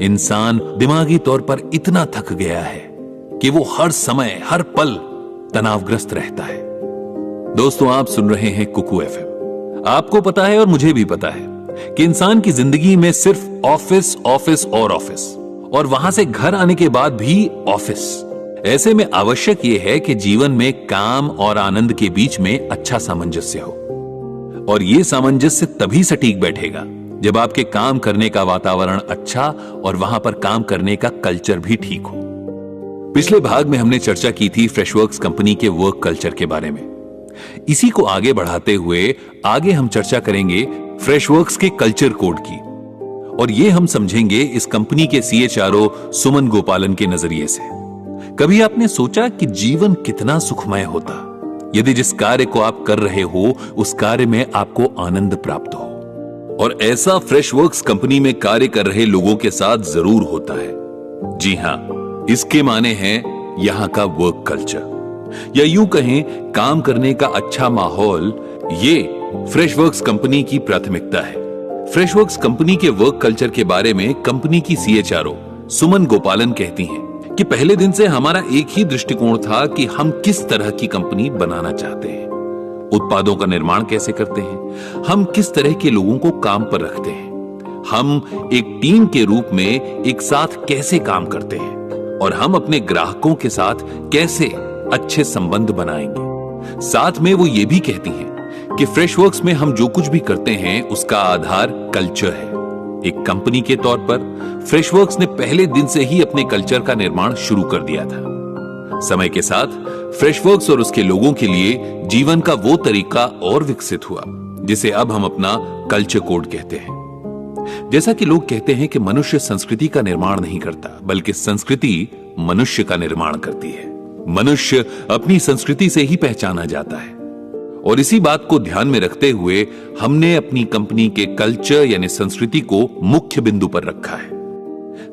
इंसान दिमागी तौर पर इतना थक गया है कि वो हर समय हर पल तनावग्रस्त रहता है। दोस्तों, आप सुन रहे हैं कुकू एफएम। आपको पता है और मुझे भी पता है कि इंसान की जिंदगी में सिर्फ ऑफिस ऑफिस और ऑफिस, और वहां से घर आने के बाद भी ऑफिस। ऐसे में आवश्यक यह है कि जीवन में काम और आनंद के बीच में अच्छा सामंजस्य हो, और यह सामंजस्य तभी सटीक बैठेगा जब आपके काम करने का वातावरण अच्छा और वहां पर काम करने का कल्चर भी ठीक हो। पिछले भाग में हमने चर्चा की थी फ्रेशवर्क्स कंपनी के वर्क कल्चर के बारे में। इसी को आगे बढ़ाते हुए आगे हम चर्चा करेंगे फ्रेशवर्क्स के कल्चर कोड की, और ये हम समझेंगे इस कंपनी के CHRO सुमन गोपालन के नजरिए से। कभी आपने सोचा कि जीवन कितना सुखमय होता यदि जिस कार्य को आप कर रहे हो उस कार्य में आपको आनंद प्राप्त हो? और ऐसा फ्रेशवर्क्स कंपनी में कार्य कर रहे लोगों के साथ जरूर होता है। जी हां, इसके माने हैं यहां का वर्क कल्चर, या यूं कहें काम करने का अच्छा माहौल। ये फ्रेशवर्क्स कंपनी की प्राथमिकता है। फ्रेशवर्क्स कंपनी के वर्क कल्चर के बारे में कंपनी की CHRO सुमन गोपालन कहती हैं कि पहले दिन से हमारा एक ही दृष्टिकोण था कि हम किस तरह की कंपनी बनाना चाहते हैं, उत्पादों का निर्माण कैसे करते हैं, हम किस तरह के लोगों को काम पर रखते हैं, हम एक टीम के रूप में एक साथ कैसे काम करते हैं और हम अपने ग्राहकों के साथ कैसे अच्छे संबंध बनाएंगे। साथ में वो ये भी कहती हैं कि फ्रेशवर्क्स में हम जो कुछ भी करते हैं उसका आधार कल्चर है। एक कंपनी के तौर पर फ्रेशवर्क्स ने पहले दिन से ही अपने कल्चर का निर्माण शुरू कर दिया था। समय के साथ फ्रेशवर्क्स और उसके लोगों के लिए जीवन का वो तरीका और विकसित हुआ जिसे अब हम अपना कल्चर कोड कहते हैं। जैसा कि लोग कहते हैं कि मनुष्य संस्कृति का निर्माण नहीं करता, बल्कि संस्कृति मनुष्य का निर्माण करती है। मनुष्य अपनी संस्कृति से ही पहचाना जाता है। और इसी बात को ध्यान में रखते हुए हमने अपनी कंपनी के कल्चर यानी संस्कृति को मुख्य बिंदु पर रखा है।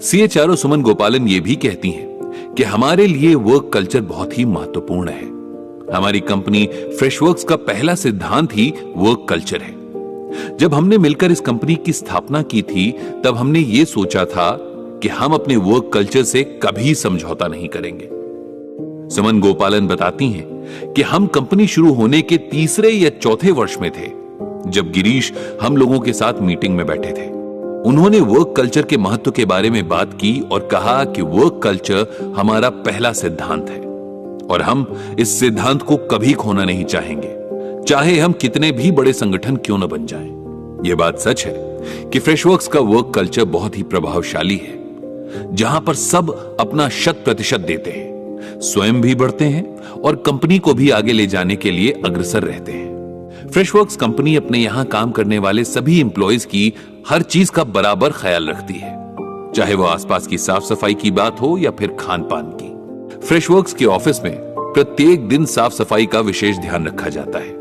CHRO सुमन गोपालन ये भी कहती हैं कि हमारे लिए वर्क कल्चर बहुत ही महत्वपूर्ण है। हमारी कंपनी फ्रेशवर्क्स का पहला सिद्धांत ही वर्क कल्चर है। जब हमने मिलकर इस कंपनी की स्थापना की थी तब हमने ये सोचा था कि हम अपने वर्क कल्चर से कभी समझौता नहीं करेंगे। सुमन गोपालन बताती हैं कि हम कंपनी शुरू होने के तीसरे या चौथे वर्ष में थे जब गिरीश हम लोगों के साथ मीटिंग में बैठे थे। उन्होंने वर्क कल्चर के महत्व के बारे में बात की और कहा कि वर्क कल्चर हमारा पहला सिद्धांत है और हम इस सिद्धांत को कभी खोना नहीं चाहेंगे, चाहे हम कितने भी बड़े संगठन क्यों न बन जाएं। यह बात सच है कि फ्रेशवर्क्स का वर्क कल्चर बहुत ही प्रभावशाली है, जहां पर सब अपना 100% देते हैं, स्वयं भी बढ़ते हैं और कंपनी को भी आगे ले जाने के लिए अग्रसर रहते हैं। फ्रेशवर्क्स कंपनी अपने यहां काम करने वाले सभी एम्प्लॉयज की हर चीज का बराबर ख्याल रखती है, चाहे वो आसपास की साफ सफाई की बात हो या फिर खान पान की। फ्रेशवर्क्स के ऑफिस में प्रत्येक दिन साफ सफाई का विशेष ध्यान रखा जाता है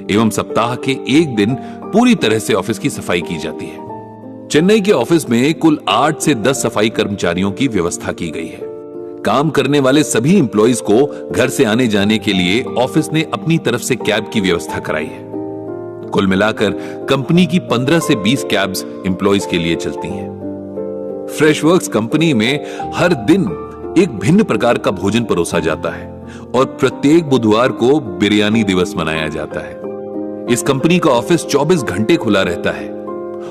एवं सप्ताह के एक दिन पूरी तरह से ऑफिस की सफाई की जाती है। चेन्नई के ऑफिस में कुल 8 से 10 सफाई कर्मचारियों की व्यवस्था की गई है। काम करने वाले सभी एम्प्लॉयज को घर से आने जाने के लिए ऑफिस ने अपनी तरफ से कैब की व्यवस्था कराई है। कुल मिलाकर कंपनी की 15 से 20 कैब्स एम्प्लॉयज के लिए चलती हैं। फ्रेशवर्क्स कंपनी में हर दिन एक भिन्न प्रकार का भोजन परोसा जाता है और प्रत्येक बुधवार को बिरयानी दिवस मनाया जाता है। इस कंपनी का ऑफिस 24 घंटे खुला रहता है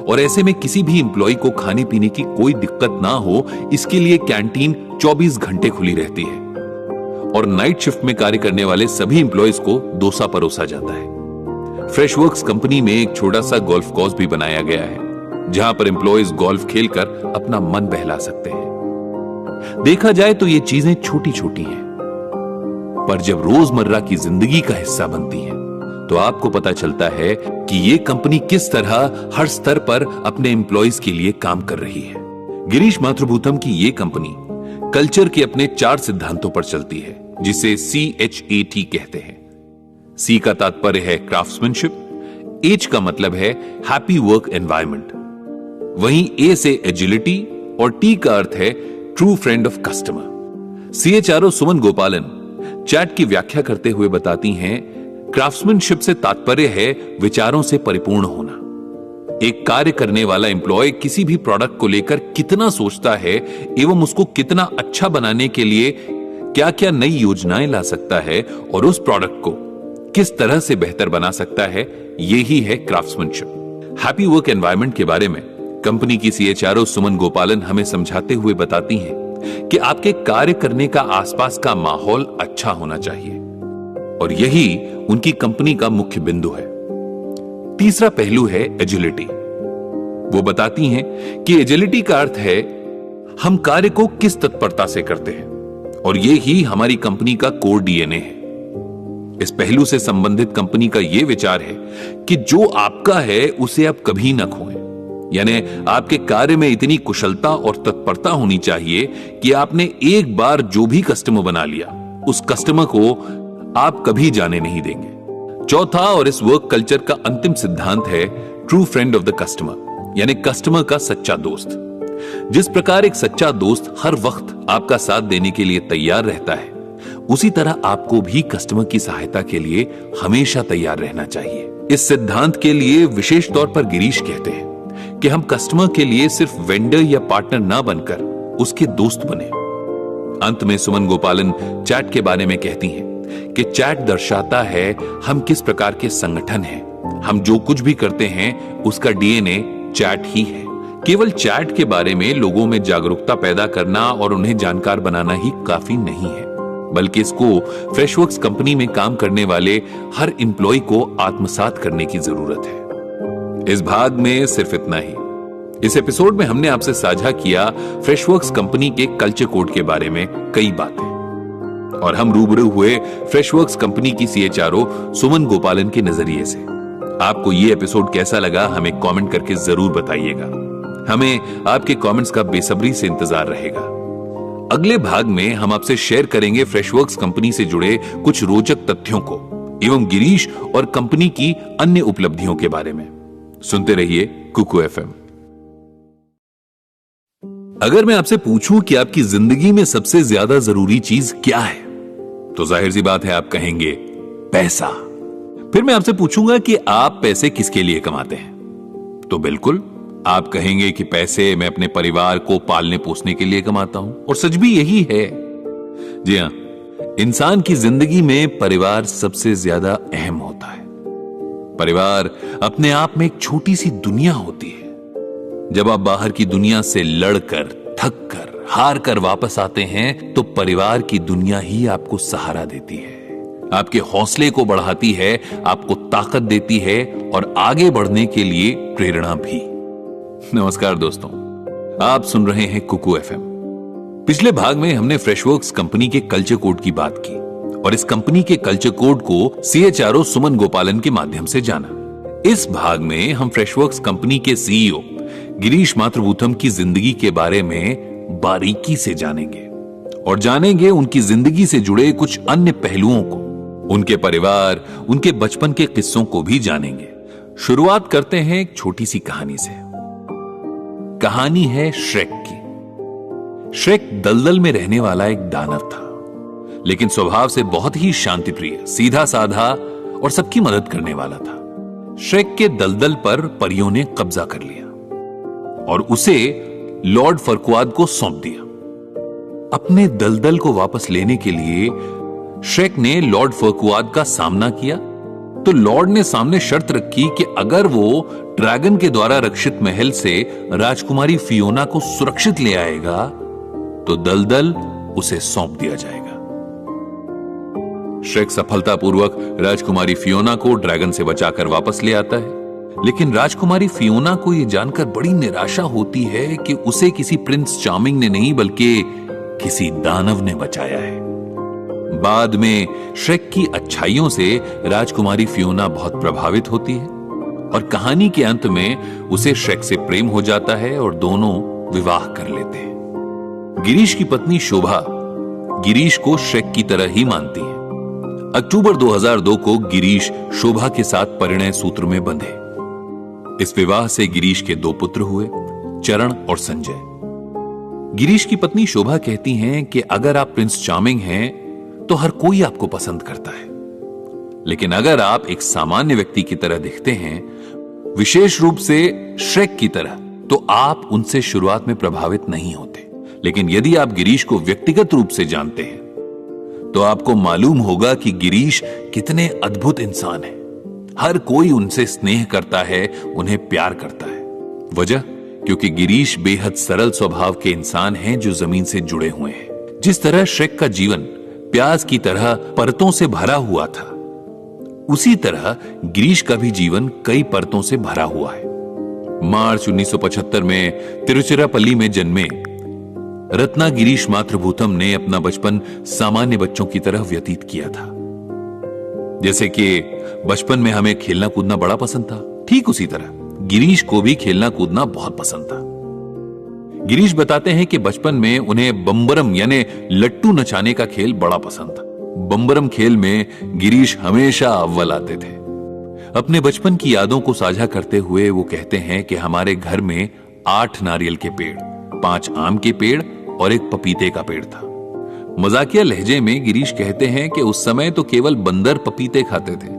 और ऐसे में किसी भी एम्प्लॉय को खाने पीने की कोई दिक्कत ना हो, इसके लिए कैंटीन 24 घंटे खुली रहती है और नाइट शिफ्ट में कार्य करने वाले सभी एम्प्लॉयज को डोसा परोसा जाता है। फ्रेशवर्क्स कंपनी में एक छोटा सा गोल्फ कोर्स भी बनाया गया है, जहां पर एम्प्लॉयज गोल्फ खेलकर अपना मन बहला सकते हैं। देखा जाए तो ये चीजें छोटी छोटी हैं, पर जब रोजमर्रा की जिंदगी का हिस्सा बनती हैं, तो आपको पता चलता है कि ये कंपनी किस तरह हर स्तर पर अपने एम्प्लॉयज के लिए काम कर रही है। गिरीश मातृभूतम की ये कंपनी कल्चर के अपने 4 सिद्धांतों पर चलती है, जिसे CHAT कहते हैं। C का तात्पर्य है क्राफ्ट्समैनशिप, H का मतलब है हैप्पी वर्क एनवायरनमेंट, वहीं A से एजिलिटी और T का अर्थ है true friend of customer. CHRO सुमन गोपालन चैट की व्याख्या करते हुए बताती हैं, क्राफ्ट्समैनशिप से तात्पर्य है विचारों से परिपूर्ण होना। एक कार्य करने वाला एम्प्लॉय किसी भी प्रोडक्ट को लेकर कितना सोचता है एवं उसको कितना अच्छा बनाने के लिए क्या क्या नई योजनाएं ला सकता है और उस प्रोडक्ट को किस तरह से बेहतर बना सकता है, यही है क्राफ्ट्समैनशिप। हैप्पी वर्क एनवायरनमेंट के बारे में कंपनी की CHRO सुमन गोपालन हमें समझाते हुए बताती हैं कि आपके कार्य करने का आसपास का माहौल अच्छा होना चाहिए और यही उनकी कंपनी का मुख्य बिंदु है। तीसरा पहलू है एजिलिटी। वो बताती हैं कि एजिलिटी का अर्थ है हम कार्य को किस तत्परता से करते हैं और ये ही हमारी कंपनी का कोर DNA है। इस पहलू से संबंधित कंपनी का यह विचार है कि जो आपका है उसे आप कभी ना खोएं। यानी आपके कार्य में इतनी कुशलता और तत्परता होनी चाहिए कि आपने एक बार जो भी कस्टमर बना लिया, उस कस्टमर को आप कभी जाने नहीं देंगे। चौथा और इस वर्क कल्चर का अंतिम सिद्धांत है true friend of the customer, यानी कस्टमर का सच्चा दोस्त। जिस प्रकार एक सच्चा दोस्त हर वक्त आपका साथ देने के लिए तैयार रहता है, उसी तरह आपको भी कस्टमर की सहायता के लिए हमेशा तैयार रहना चाहिए। इस सिद्धांत के लिए विशेष तौर पर गिरीश कहते हैं कि हम कस्टमर के लिए सिर्फ वेंडर या पार्टनर ना बनकर उसके दोस्त बने। अंत में सुमन गोपालन चैट के बारे में कहती हैं कि चैट दर्शाता है हम किस प्रकार के संगठन हैं। हम जो कुछ भी करते हैं उसका डीएनए चैट ही है। केवल चैट के बारे में लोगों में जागरूकता पैदा करना और उन्हें जानकार बनाना ही काफी नहीं है, बल्कि इसको फ्रेशवर्क्स कंपनी में काम करने वाले हर एम्प्लॉय को आत्मसात करने की जरूरत है। इस भाग में सिर्फ इतना ही। इस एपिसोड में हमने आपसे साझा किया फ्रेशवर्क्स कंपनी के कल्चर कोड के बारे में कई बातें, और हम रूबरू हुए फ्रेशवर्क्स कंपनी की सीएचआरओ सुमन गोपालन के नजरिए से। आपको यह एपिसोड कैसा लगा हमें कमेंट करके जरूर बताइएगा। हमें आपके कमेंट्स का बेसब्री से इंतजार रहेगा। अगले भाग में हम आपसे शेयर करेंगे फ्रेशवर्क्स कंपनी से जुड़े कुछ रोचक तथ्यों को एवं गिरीश और कंपनी की अन्य उपलब्धियों के बारे में। सुनते रहिए कुकू एफएम। अगर मैं आपसे पूछूं कि आपकी जिंदगी में सबसे ज्यादा जरूरी चीज क्या है, तो जाहिर सी बात है आप कहेंगे पैसा। फिर मैं आपसे पूछूंगा कि आप पैसे किसके लिए कमाते हैं, तो बिल्कुल आप कहेंगे कि पैसे मैं अपने परिवार को पालने पोसने के लिए कमाता हूं। और सच भी यही है। जी हां, इंसान की जिंदगी में परिवार सबसे ज्यादा अहम होता है। परिवार अपने आप में एक छोटी सी दुनिया होती है। जब आप बाहर की दुनिया से लड़कर, थक कर, हार कर वापस आते हैं, तो परिवार की दुनिया ही आपको सहारा देती है, आपके हौसले को बढ़ाती है, आपको ताकत देती है और आगे बढ़ने के लिए प्रेरणा भी। नमस्कार दोस्तों, आप सुन रहे हैं कुकू एफएम। पिछले भाग में हमने फ्रेशवर्क्स कंपनी के कल्चर कोड की बात की और इस कंपनी के कल्चर कोड को सीएचआरओ सुमन गोपालन के माध्यम से जाना। इस भाग में हम फ्रेशवर्क्स कंपनी के सीईओ गिरीश मातृभूतम की जिंदगी के बारे में बारीकी से जानेंगे और जानेंगे उनकी जिंदगी से जुड़े कुछ अन्य पहलुओं को, उनके परिवार, उनके बचपन के किस्सों को भी जानेंगे। शुरुआत करते हैं एक छोटी सी कहानी से। कहानी है श्रेक की। श्रेक दलदल में रहने वाला एक दानव था, लेकिन स्वभाव से बहुत ही शांतिप्रिय, सीधा साधा और सबकी मदद करने वाला था। श्रेक के दलदल पर परियों ने कब्जा कर लिया और उसे लॉर्ड फरक्वाद को सौंप दिया। अपने दलदल को वापस लेने के लिए श्रेक ने लॉर्ड फरक्वाद का सामना किया, तो लॉर्ड ने सामने शर्त रखी कि अगर वो ड्रैगन के द्वारा रक्षित महल से राजकुमारी फियोना को सुरक्षित ले आएगा, तो दलदल उसे सौंप दिया जाएगा। श्रेक सफलतापूर्वक राजकुमारी फियोना को ड्रैगन से बचाकर वापस ले आता है, लेकिन राजकुमारी फियोना को यह जानकर बड़ी निराशा होती है कि उसे किसी प्रिंस चार्मिंग ने नहीं बल्कि किसी दानव ने बचाया है। बाद में श्रेक की अच्छाइयों से राजकुमारी फियोना बहुत प्रभावित होती है और कहानी के अंत में उसे श्रेक से प्रेम हो जाता है और दोनों विवाह कर लेते हैं। गिरीश की पत्नी शोभा गिरीश को श्रेक की तरह ही मानती है। अक्टूबर 2002 को गिरीश शोभा के साथ परिणय सूत्र में बंधे। इस विवाह से गिरीश के 2 पुत्र हुए, चरण और संजय। गिरीश की पत्नी शोभा कहती हैं कि अगर आप प्रिंस चार्मिंग हैं तो हर कोई आपको पसंद करता है, लेकिन अगर आप एक सामान्य व्यक्ति की तरह दिखते हैं, विशेष रूप से श्रेक की तरह, तो आप उनसे शुरुआत में प्रभावित नहीं होते। लेकिन यदि आप गिरीश को व्यक्तिगत रूप से जानते हैं तो आपको मालूम होगा कि गिरीश कितने अद्भुत इंसान हैं। हर कोई उनसे स्नेह करता है, उन्हें प्यार करता है। वजह क्योंकि गिरीश बेहद सरल स्वभाव के इंसान हैं जो जमीन से जुड़े हुए हैं। जिस तरह श्रेक का जीवन प्याज की तरह परतों से भरा हुआ था, उसी तरह गिरीश का भी जीवन कई परतों से भरा हुआ है। मार्च 1975 में तिरुचिरापल्ली में जन्मे रत्ना गिरीश मातृभूतम ने अपना बचपन सामान्य बच्चों की तरह व्यतीत किया था। जैसे कि बचपन में हमें खेलना कूदना बड़ा पसंद था, ठीक उसी तरह गिरीश को भी खेलना कूदना बहुत पसंद था। गिरीश बताते हैं कि बचपन में उन्हें बम्बरम यानी लट्टू नचाने का खेल बड़ा पसंद था। बम्बरम खेल में गिरीश हमेशा अव्वल आते थे। अपने बचपन की यादों को साझा करते हुए वो कहते हैं कि हमारे घर में 8 नारियल के पेड़, 5 आम के पेड़ और 1 पपीते का पेड़ था। मजाकिया लहजे में गिरीश कहते हैं कि उस समय तो केवल बंदर पपीते खाते थे,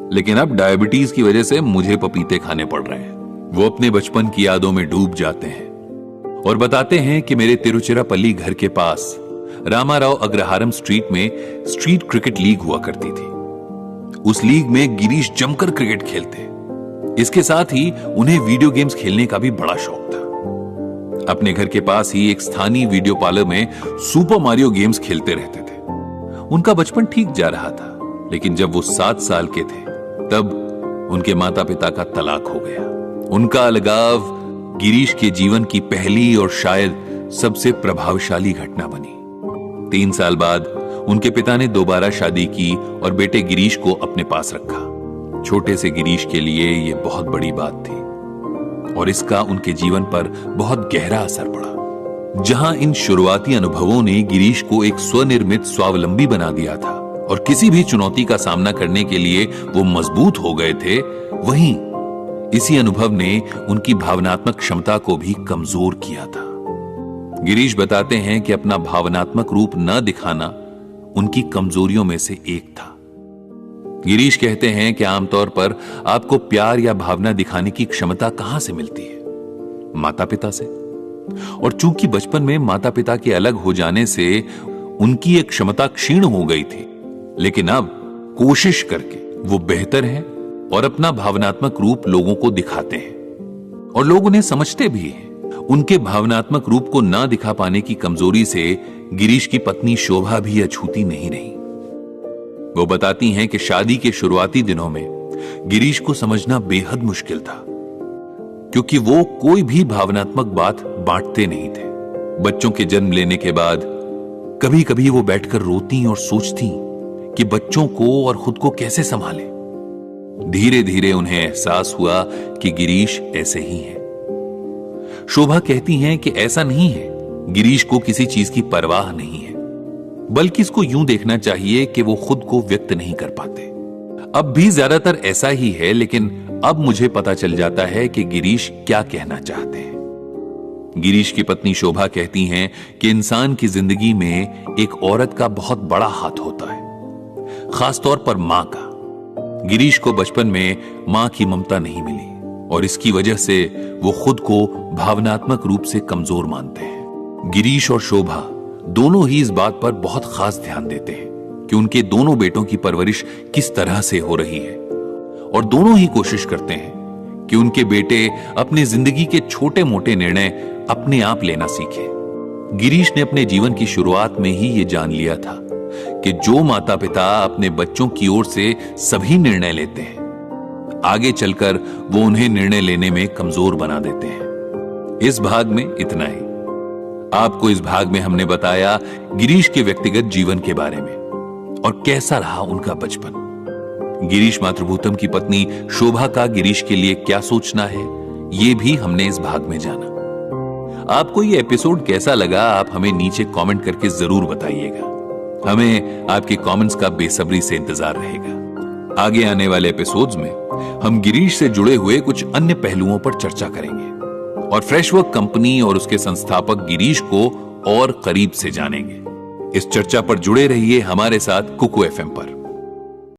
लेकिन अब डायबिटीज की वजह से मुझे पपीते खाने पड़ रहे हैं। वो अपने बचपन की यादों में डूब जाते हैं और बताते हैं कि मेरे तिरुचिरापल्ली घर के पास रामाराव अग्रहारम स्ट्रीट में स्ट्रीट क्रिकेट लीग हुआ करती थी। उस लीग में गिरीश जमकर क्रिकेट खेलते। इसके साथ ही उन्हें वीडियो गेम्स खेलने का भी बड़ा शौक था। अपने घर के पास ही एक स्थानीय वीडियो पार्लर में सुपर मारियो गेम्स खेलते रहते थे। उनका बचपन ठीक जा रहा था, लेकिन जब वो 7 साल के थे तब उनके माता पिता का तलाक हो गया। उनका अलगाव गिरीश के जीवन की पहली और शायद सबसे प्रभावशाली घटना बनी। 3 साल बाद उनके पिता ने दोबारा शादी की और बेटे गिरीश को अपने पास रखा। छोटे से गिरीश के लिए यह बहुत बड़ी बात थी और इसका उनके जीवन पर बहुत गहरा असर पड़ा। जहां इन शुरुआती अनुभवों ने गिरीश को एक स्वनिर्मित स्वावलंबी बना दिया था और किसी भी चुनौती का सामना करने के लिए वो मजबूत हो गए थे, वहीं इसी अनुभव ने उनकी भावनात्मक क्षमता को भी कमजोर किया था। गिरीश बताते हैं कि अपना भावनात्मक रूप न दिखाना उनकी कमजोरियों में से एक था। गिरीश कहते हैं कि आमतौर पर आपको प्यार या भावना दिखाने की क्षमता कहां से मिलती है? माता पिता से। और चूंकि बचपन में माता पिता के अलग हो जाने से उनकी एक क्षमता क्षीण हो गई थी, लेकिन अब कोशिश करके वो बेहतर है और अपना भावनात्मक रूप लोगों को दिखाते हैं और लोग उन्हें समझते भी हैं। उनके भावनात्मक रूप को ना दिखा पाने की कमजोरी से गिरीश की पत्नी शोभा भी अछूती नहीं रही। वो बताती हैं कि शादी के शुरुआती दिनों में गिरीश को समझना बेहद मुश्किल था, क्योंकि वो कोई भी भावनात्मक बात बांटते नहीं थे। बच्चों के जन्म लेने के बाद कभी कभी वो बैठकर रोती और सोचती कि बच्चों को और खुद को कैसे संभाले। धीरे धीरे उन्हें एहसास हुआ कि गिरीश ऐसे ही है। शोभा कहती हैं कि ऐसा नहीं है, गिरीश को किसी चीज की परवाह नहीं है, बल्कि इसको यूं देखना चाहिए कि वो खुद को व्यक्त नहीं कर पाते। अब भी ज्यादातर ऐसा ही है, लेकिन अब मुझे पता चल जाता है कि गिरीश क्या कहना चाहते हैं। गिरीश की पत्नी शोभा कहती हैं कि इंसान की जिंदगी में एक औरत का बहुत बड़ा हाथ होता है, खासतौर पर मां का। गिरीश को बचपन में मां की ममता नहीं मिली और इसकी वजह से वो खुद को भावनात्मक रूप से कमजोर मानते हैं। गिरीश और शोभा दोनों ही इस बात पर बहुत खास ध्यान देते हैं कि उनके दोनों बेटों की परवरिश किस तरह से हो रही है और दोनों ही कोशिश करते हैं कि उनके बेटे अपनी जिंदगी के छोटे मोटे निर्णय अपने आप लेना सीखे। गिरीश ने अपने जीवन की शुरुआत में ही ये जान लिया था कि जो माता पिता अपने बच्चों की ओर से सभी निर्णय लेते हैं, आगे चलकर वो उन्हें निर्णय लेने में कमजोर बना देते हैं। इस भाग में इतना ही। आपको इस भाग में हमने बताया गिरीश के व्यक्तिगत जीवन के बारे में और कैसा रहा उनका बचपन। गिरीश मातृभूतम की पत्नी शोभा का गिरीश के लिए क्या सोचना है, ये भी हमने इस भाग में जाना। आपको ये एपिसोड कैसा लगा, आप हमें नीचे कमेंट करके जरूर बताइएगा। हमें आपके कमेंट्स का बेसब्री से इंतजार रहेगा। आगे आने वाले एपिसोड्स में हम गिरीश से जुड़े हुए कुछ अन्य पहलुओं पर चर्चा करेंगे और फ्रेशवर्क कंपनी और उसके संस्थापक गिरीश को और करीब से जानेंगे। इस चर्चा पर जुड़े रहिए हमारे साथ कुकू एफएम पर।